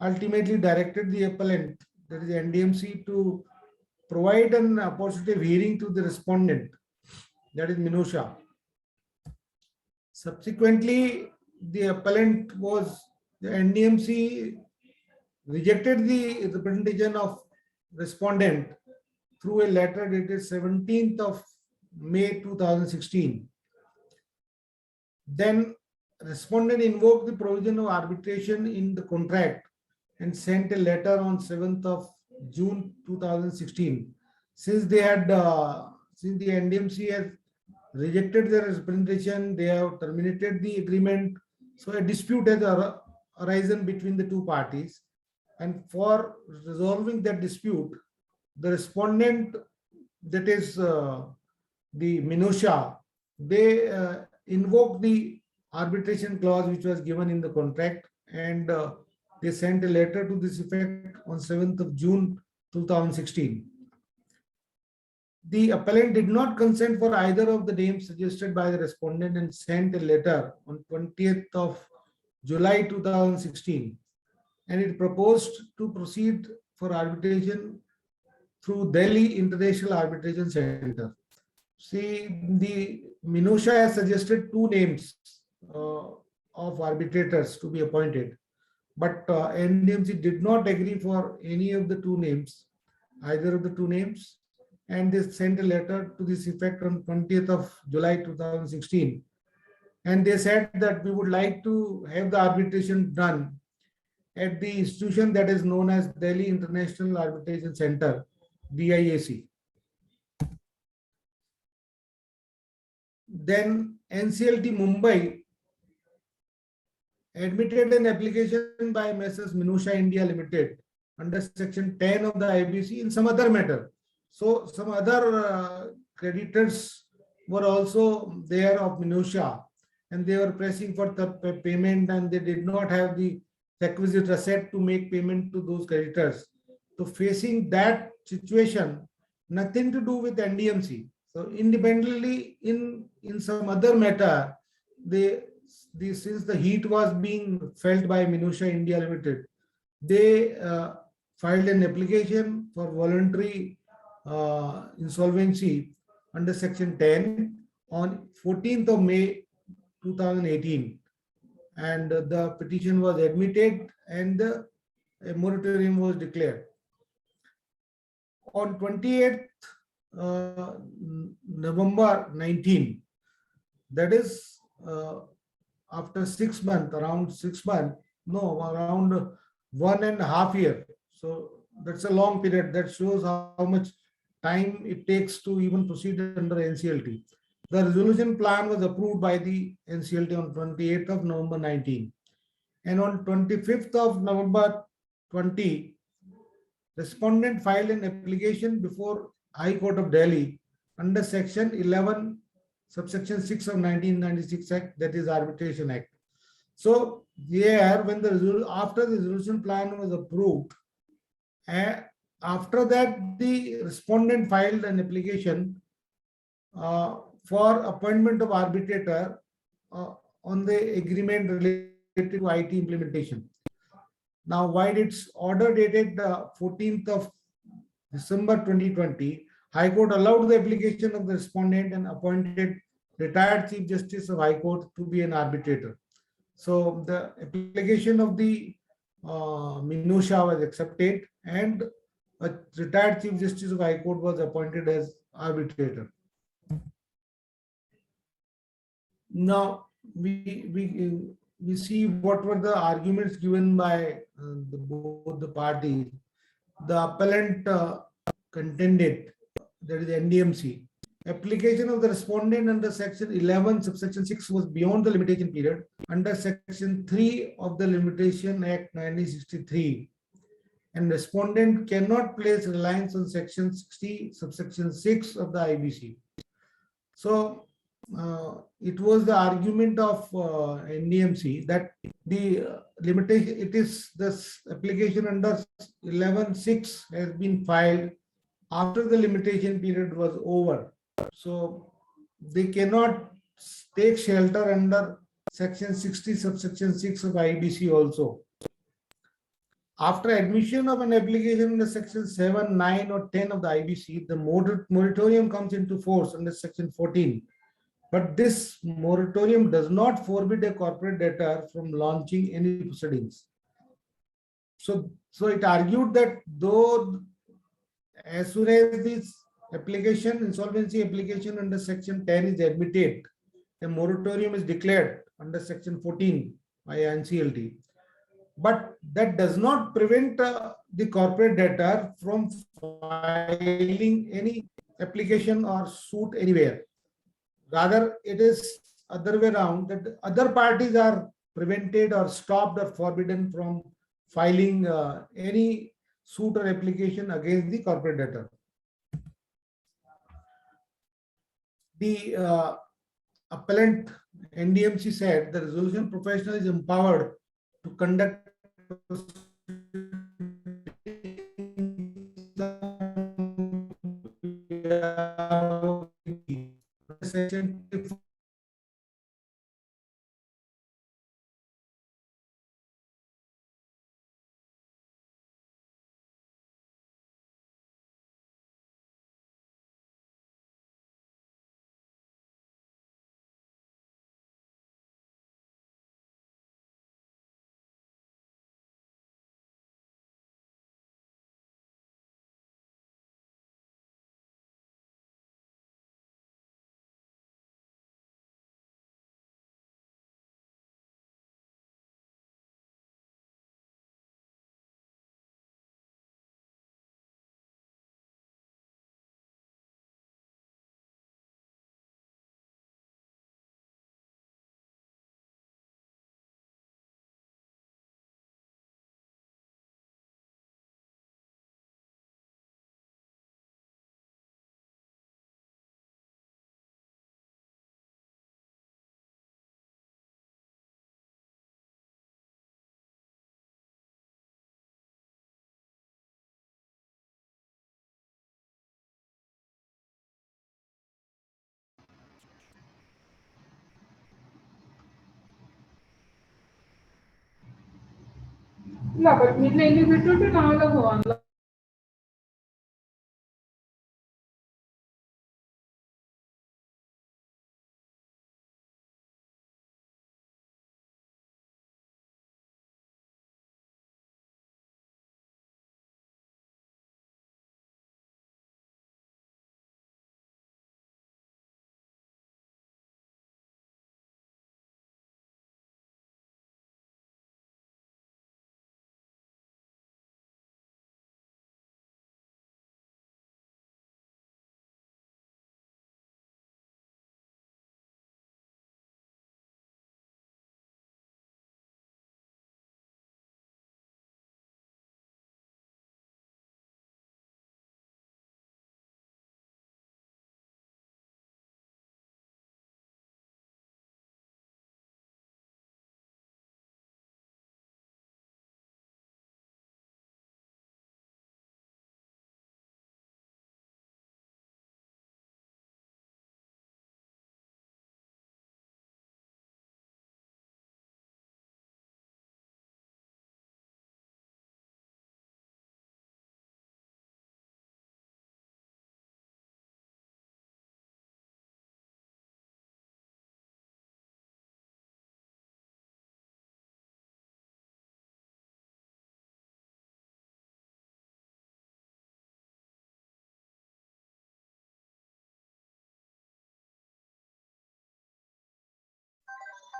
ultimately directed the appellant, that is NDMC, to provide an opportunity of hearing to the respondent, that is Minosha. Subsequently, the appellant the NDMC rejected the representation of respondent through a letter dated 17th of May 2016. Then respondent invoked the provision of arbitration in the contract and sent a letter on 7th of June 2016. Since they had, since the NDMC has rejected their representation, they have terminated the agreement. So a dispute has arisen between the two parties, and for resolving that dispute, the respondent, that is the Minosha, they invoked the arbitration clause which was given in the contract, and they sent a letter to this effect on 7th of June 2016. The appellant did not consent for either of the names suggested by the respondent and sent a letter on 20th of July 2016, and it proposed to proceed for arbitration through Delhi International Arbitration Center. See, the Minosha has suggested two names of arbitrators to be appointed, but NDMC did not agree for any of the two names, either of the two names, and they sent a letter to this effect on 20th of July 2016. And they said that we would like to have the arbitration done at the institution that is known as Delhi International Arbitration Center, DIAC. Then NCLT Mumbai admitted an application by Messrs. Minosha India Limited under section 10 of the IBC in some other matter. So some other creditors were also there of Minosha, and they were pressing for the payment, and they did not have the requisite asset to make payment to those creditors. So facing that situation, nothing to do with NDMC. So independently in some other matter, since the heat was being felt by Minosha India Limited, they filed an application for voluntary insolvency under section 10 on 14th of May 2018. and the petition was admitted and a moratorium was declared. On 28th November 19, that is after 6 months, around 6 months, no, around 1.5 years. So that's a long period. That shows how much time it takes to even proceed under NCLT. The resolution plan was approved by the NCLT on 28th of November 19. And on 25th of November 20, respondent filed an application before High Court of Delhi under Section 11, subsection 6 of 1996 Act, that is Arbitration Act. So there, when after the resolution plan was approved, after that the respondent filed an application for appointment of arbitrator on the agreement related to IT implementation. Now, while its order dated 14th of December 2020, High Court allowed the application of the respondent and appointed retired Chief Justice of High Court to be an arbitrator. So the application of the Minusha was accepted and a retired Chief Justice of High Court was appointed as arbitrator. Now we see what were the arguments given by both the parties. The appellant contended, that is NDMC, application of the respondent under Section 11, subsection 6 was beyond the limitation period under Section 3 of the Limitation Act 1963, and respondent cannot place reliance on Section 60, subsection 6 of the IBC. So it was the argument of NDMC that the limitation, it is this application under 11.6 has been filed after the limitation period was over. So they cannot take shelter under Section 60, subsection 6 of IBC also. After admission of an application under Section 7, 9 or 10 of the IBC, the moratorium comes into force under Section 14. But this moratorium does not forbid a corporate debtor from launching any proceedings. So it argued that though as soon as this application, insolvency application under Section 10 is admitted, a moratorium is declared under Section 14 by NCLT. But that does not prevent the corporate debtor from filing any application or suit anywhere. Rather, it is other way around, that other parties are prevented or stopped or forbidden from filing any suit or application against the corporate debtor. The appellant NDMC said the resolution professional is empowered to conduct Section ಇಲ್ಲ but ನಿನ್ನೆ ಇಲ್ಲಿ ಬಿಟ್ಬಿಟ್ಟು ನಾವೆಲ್ಲ ಹೋಗಲ್ಲ.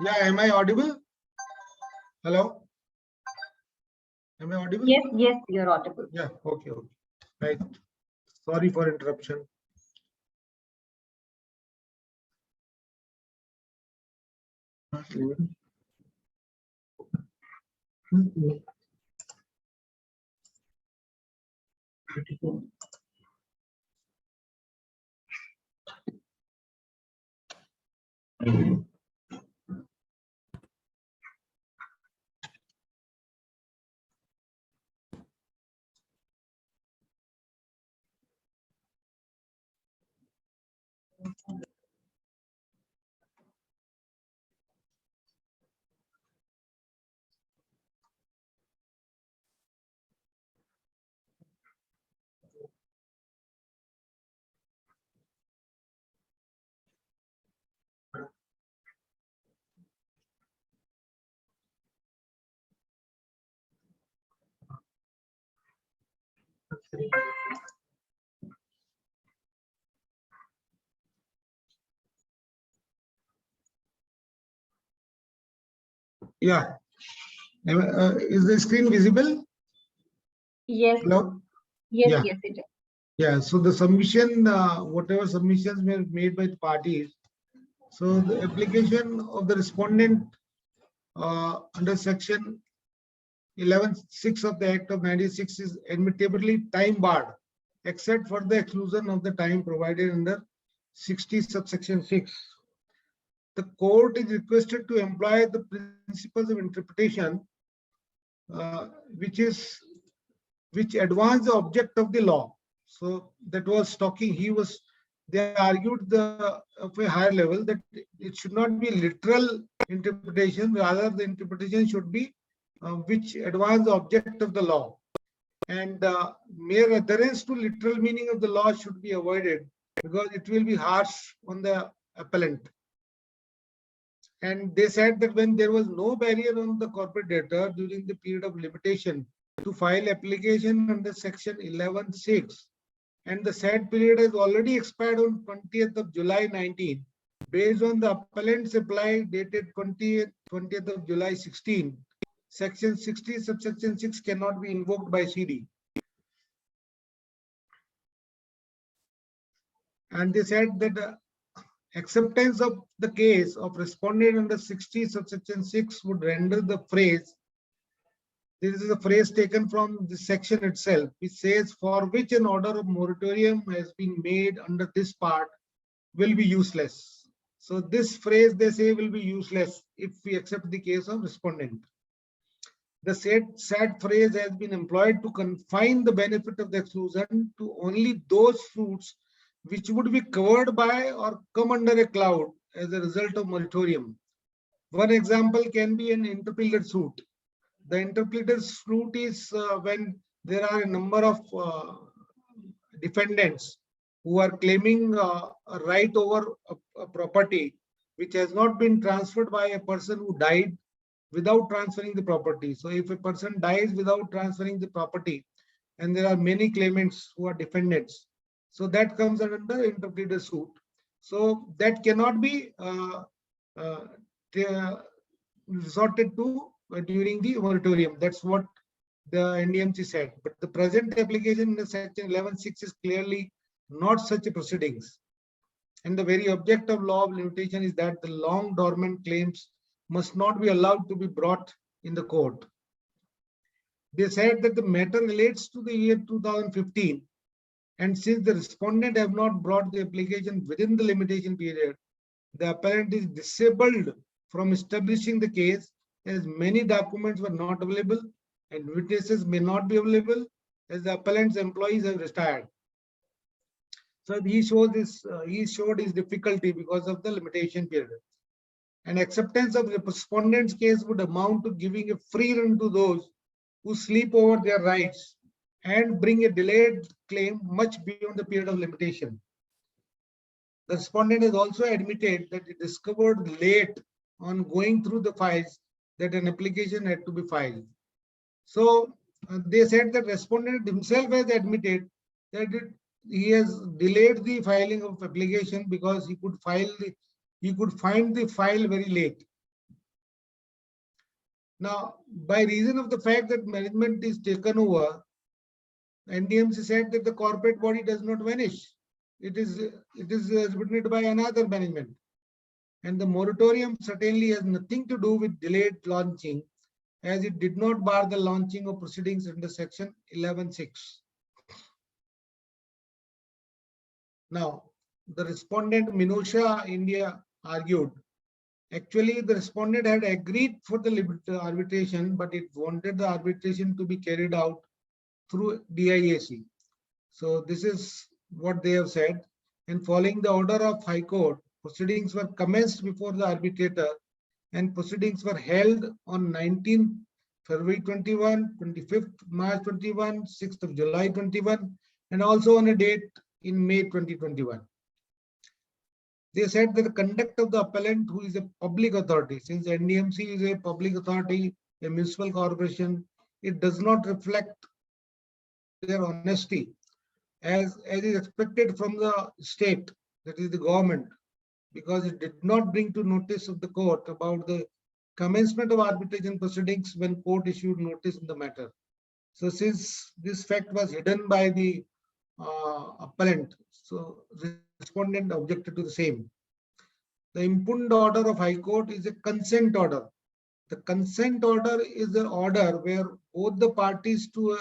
Yeah, am I audible? Hello? Am I audible? Yes, yes, you're audible. Yeah, okay, okay. Right. Sorry for interruption. Yeah. Is the screen visible? Yes, Hello? yes, Yeah. yes, it is. Yeah. So the submission, whatever submissions were made by the parties, so the application of the respondent under section 11(6) of the Act of 96 is admittably time barred, except for the exclusion of the time provided under 60 subsection 6. The court is requested to employ the principles of interpretation uh, which advance the object of the law. So that was talking. They argued of a higher level that it should not be literal interpretation. Rather, the interpretation should be which advance the object of the law. And mere adherence to literal meaning of the law should be avoided because it will be harsh on the appellant. And they said that when there was no barrier on the corporate debtor during the period of limitation to file application under section 11(6), and the said period has already expired on 20th of July 19, based on the appellant's reply dated 20th of July 16, section 60 subsection 6 cannot be invoked by CD. And they said that acceptance of the case of respondent under 60 subsection 6 would render the phrase, this is a phrase taken from the section itself, which says for which an order of moratorium has been made under this part will be useless. So this phrase they say will be useless if we accept the case of respondent. The said phrase has been employed to confine the benefit of the exclusion to only those suits which would be covered by or come under a cloud as a result of moratorium. One example can be an interpleader suit. The interpleader suit is when there are a number of defendants who are claiming a right over a property which has not been transferred by a person who died without transferring the property. So if a person dies without transferring the property, and there are many claimants who are defendants, so that comes under interpleader suit. So that cannot be resorted to during the moratorium. That's what the NDMC said. But the present application in the section 11(6) is clearly not such a proceedings. And the very object of law of limitation is that the long dormant claims must not be allowed to be brought in the court. They said that the matter relates to the year 2015, and since the respondent have not brought the application within the limitation period, the appellant is disabled from establishing the case as many documents were not available and witnesses may not be available as the appellant's employees have retired. So he showed his difficulty because of the limitation period. And acceptance of the respondent's case would amount to giving a free run to those who sleep over their rights and bring a delayed claim much beyond the period of limitation. The respondent has also admitted that he discovered late on going through the files that an application had to be filed. So they said that respondent himself has admitted that he has delayed the filing of application because he could find the file very late. Now, by reason of the fact that management is taken over, NDMC said that the corporate body does not vanish. It is subordinated by another management. And the moratorium certainly has nothing to do with delayed launching, as it did not bar the launching of proceedings under section 11(6). Now, the respondent Minusha India argued, actually the respondent had agreed for the arbitration, but it wanted the arbitration to be carried out through DIAC. So this is what they have said. And following the order of High Court, proceedings were commenced before the arbitrator, and proceedings were held on 19th February 21, 25th March 21, 6th of July 21, and also on a date in May 2021. They said that the conduct of the appellant, who is a public authority, since NDMC is a public authority, a municipal corporation, it does not reflect their honesty as is expected from the state, that is the government, because it did not bring to notice of the court about the commencement of arbitration proceedings when court issued notice in the matter. So since this fact was hidden by the appellant, so respondent objected to the same. The impugned order of High Court is a consent order. The consent order is an order where both the parties to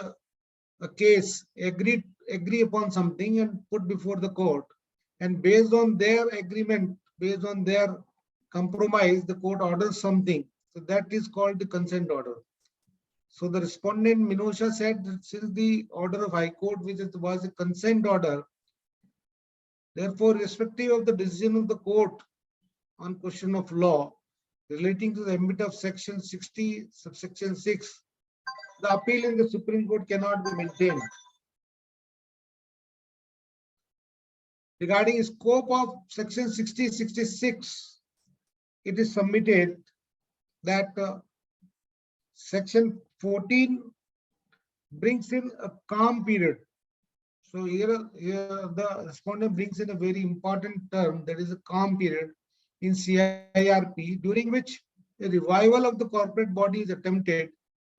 a case agree upon something and put before the court, and based on their agreement, based on their compromise, the court orders something. So that is called the consent order. So the respondent Minusha said that since the order of High Court, which was a consent order, therefore, irrespective of the decision of the court on question of law relating to the ambit of section 60, subsection 6, the appeal in the Supreme Court cannot be maintained. Regarding scope of section 60-66, it is submitted that section 14 brings in a calm period. So here the respondent brings in a very important term, that is a calm period in CIRP, during which a revival of the corporate body is attempted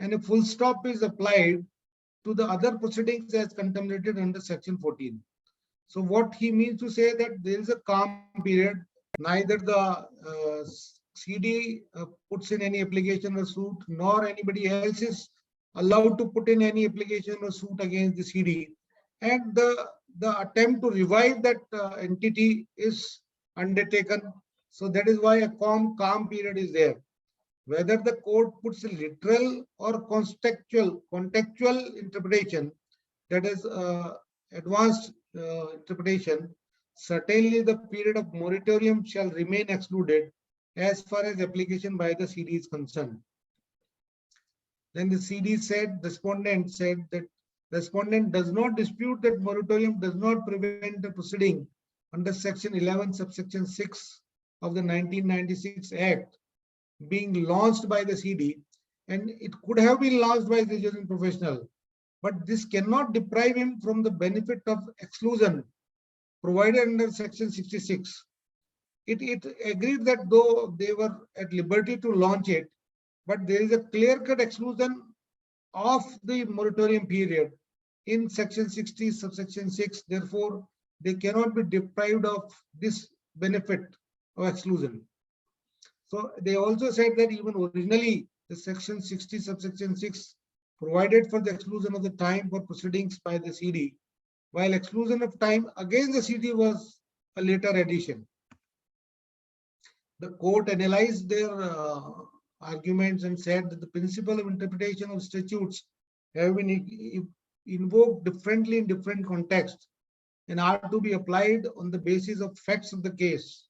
and a full stop is applied to the other proceedings as contemplated under section 14. So what he means to say that there is a calm period, neither the CD puts in any application or suit, nor anybody else is allowed to put in any application or suit against the CD. And the attempt to revive that entity is undertaken. So that is why a calm period is there. Whether the court puts a literal or contextual interpretation, that is advanced interpretation, certainly the period of moratorium shall remain excluded as far as application by the CD is concerned. Then the CD said, respondent said that respondent does not dispute that moratorium does not prevent the proceeding under section 11 subsection 6 of the 1996 Act being launched by the CD, and it could have been launched by the judging professional, but this cannot deprive him from the benefit of exclusion provided under section 66. It agreed that though they were at liberty to launch it, but there is a clear-cut exclusion of the moratorium period in section 60 subsection 6. Therefore, they cannot be deprived of this benefit of exclusion. So they also said that even originally the section 60 subsection 6 provided for the exclusion of the time for proceedings by the CD, while exclusion of time against the CD was a later addition. The court analyzed their arguments and said that the principle of interpretation of statutes have been invoked differently in different contexts and are to be applied on the basis of facts of the case,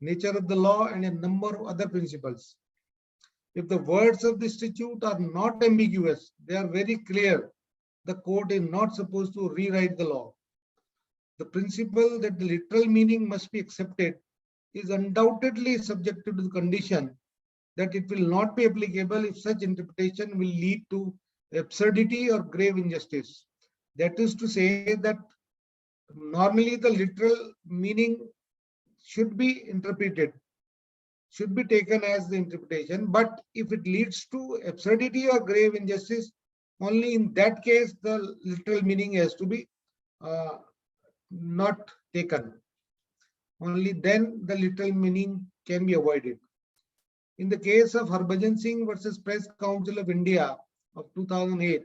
nature of the law, and a number of other principles. If the words of the statute are not ambiguous, they are very clear. The court is not supposed to rewrite the law. The principle that the literal meaning must be accepted is undoubtedly subjected to the condition that it will not be applicable if such interpretation will lead to absurdity or grave injustice. That is to say that normally the literal meaning should be interpreted, should be taken as the interpretation, but if it leads to absurdity or grave injustice, only in that case the literal meaning has to be not taken. Only then the literal meaning can be avoided. In the case of Harbhajan Singh versus Press Council of India of 2008,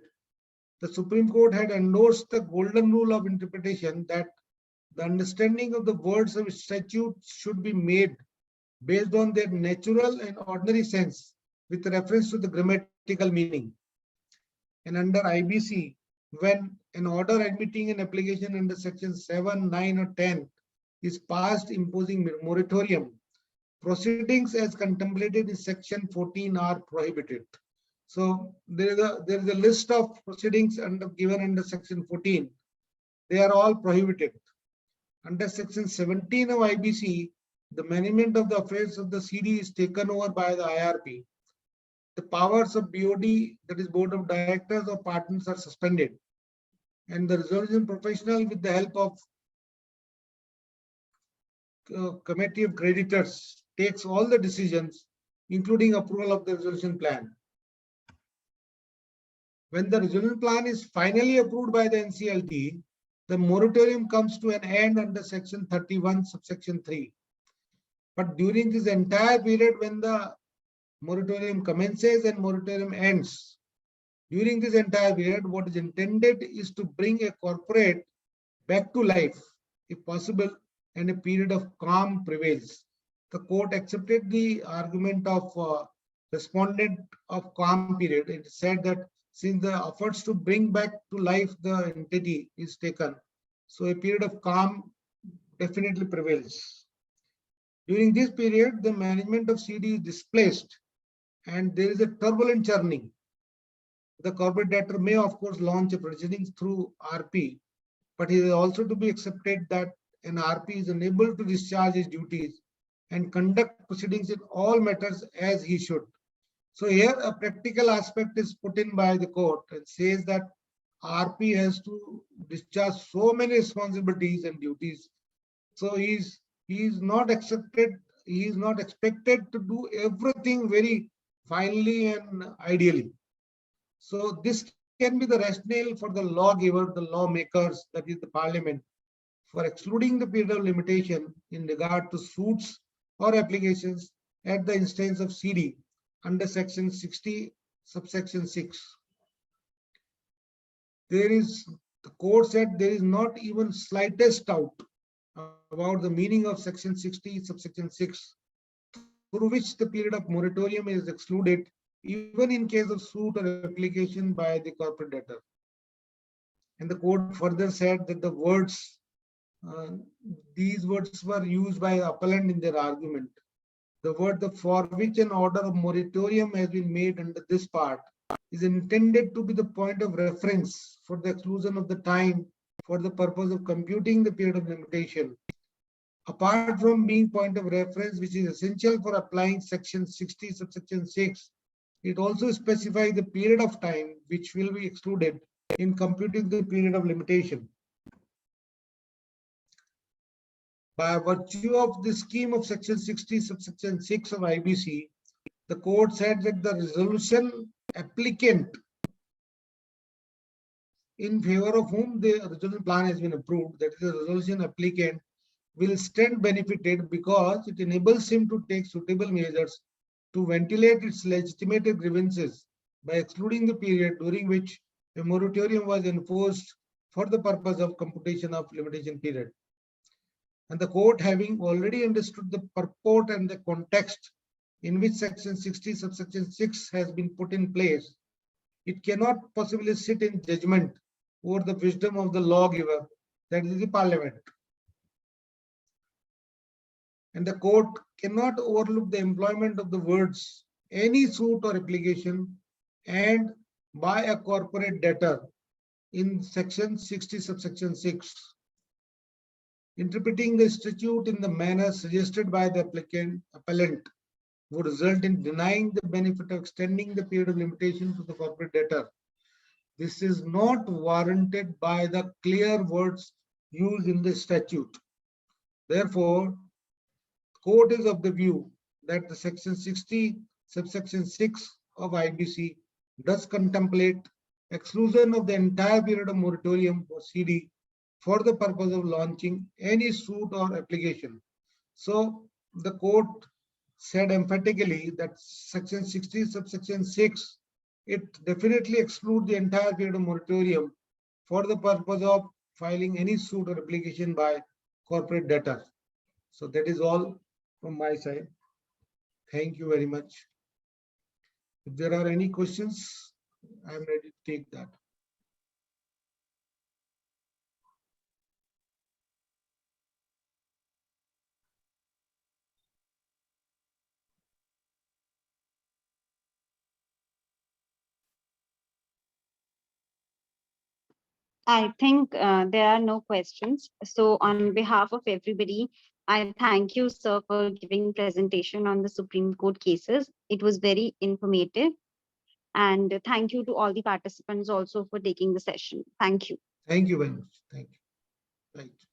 the Supreme Court had endorsed the golden rule of interpretation that the understanding of the words of statutes should be made based on their natural and ordinary sense with reference to the grammatical meaning. And under IBC, when an order admitting an application under section 7, 9 or 10 is passed imposing moratorium, proceedings as contemplated in section 14 are prohibited. So there is a list of proceedings given under section 14. They are all prohibited. Under section 17 of IBC, the management of the affairs of the CD is taken over by the IRP. The powers of BOD, that is Board of Directors or Partners, are suspended, and the resolution professional, with the help of committee of creditors, takes all the decisions, including approval of the resolution plan. When the resolution plan is finally approved by the NCLT, the moratorium comes to an end under section 31, subsection 3. But during this entire period, when the moratorium commences and moratorium ends, during this entire period, what is intended is to bring a corporate back to life, if possible, and a period of calm prevails. The court accepted the argument of respondent of calm period. It said that since the efforts to bring back to life the entity is taken, so a period of calm definitely prevails. During this period, the management of CD is displaced and there is a turbulent churning. The corporate debtor may, of course, launch a proceedings through RP, but it is also to be accepted that an RP is unable to discharge his duties and conduct proceedings in all matters as he should. So here a practical aspect is put in by the court and says that RP has to discharge so many responsibilities and duties. So he is not expected to do everything very finely and ideally. So this can be the rationale for the lawgiver, the lawmakers, that is the parliament, for excluding the period of limitation in regard to suits or applications at the instance of CD under section 60, subsection 6. The court said there is not even slightest doubt about the meaning of section 60, subsection 6, through which the period of moratorium is excluded, even in case of suit or application by the corporate debtor. And the court further said that the words, these words were used by the appellant in their argument. The word for which an order of moratorium has been made under this part is intended to be the point of reference for the exclusion of the time for the purpose of computing the period of limitation. Apart from being point of reference, which is essential for applying section 60, subsection 6, it also specifies the period of time which will be excluded in computing the period of limitation. By virtue of the scheme of section 60, subsection 6 of IBC, the court said that the resolution applicant in favor of whom the resolution plan has been approved, that is the resolution applicant, will stand benefited because it enables him to take suitable measures to ventilate its legitimate grievances by excluding the period during which a moratorium was enforced for the purpose of computation of limitation period. And the court, having already understood the purport and the context in which section 60, subsection 6 has been put in place, it cannot possibly sit in judgment over the wisdom of the lawgiver, that is the parliament. And the court cannot overlook the employment of the words any suit or application and by a corporate debtor in section 60, subsection 6. Interpreting the statute in the manner suggested by the appellant would result in denying the benefit of extending the period of limitation to the corporate debtor. This is not warranted by the clear words used in the statute. Therefore, court is of the view that the section 60 subsection 6 of IBC does contemplate exclusion of the entire period of moratorium for CD for the purpose of launching any suit or application. So the court said emphatically that section 60 subsection 6, it definitely excludes the entire period of moratorium for the purpose of filing any suit or application by corporate debtor. So that is all from my side. Thank you very much. If there are any questions, I am ready to take that. I think there are no questions. So on behalf of everybody, I thank you, sir, for giving presentation on the Supreme Court cases. It was very informative. And thank you to all the participants also for taking the session. Thank you. Thank you very much. Thank you. Right.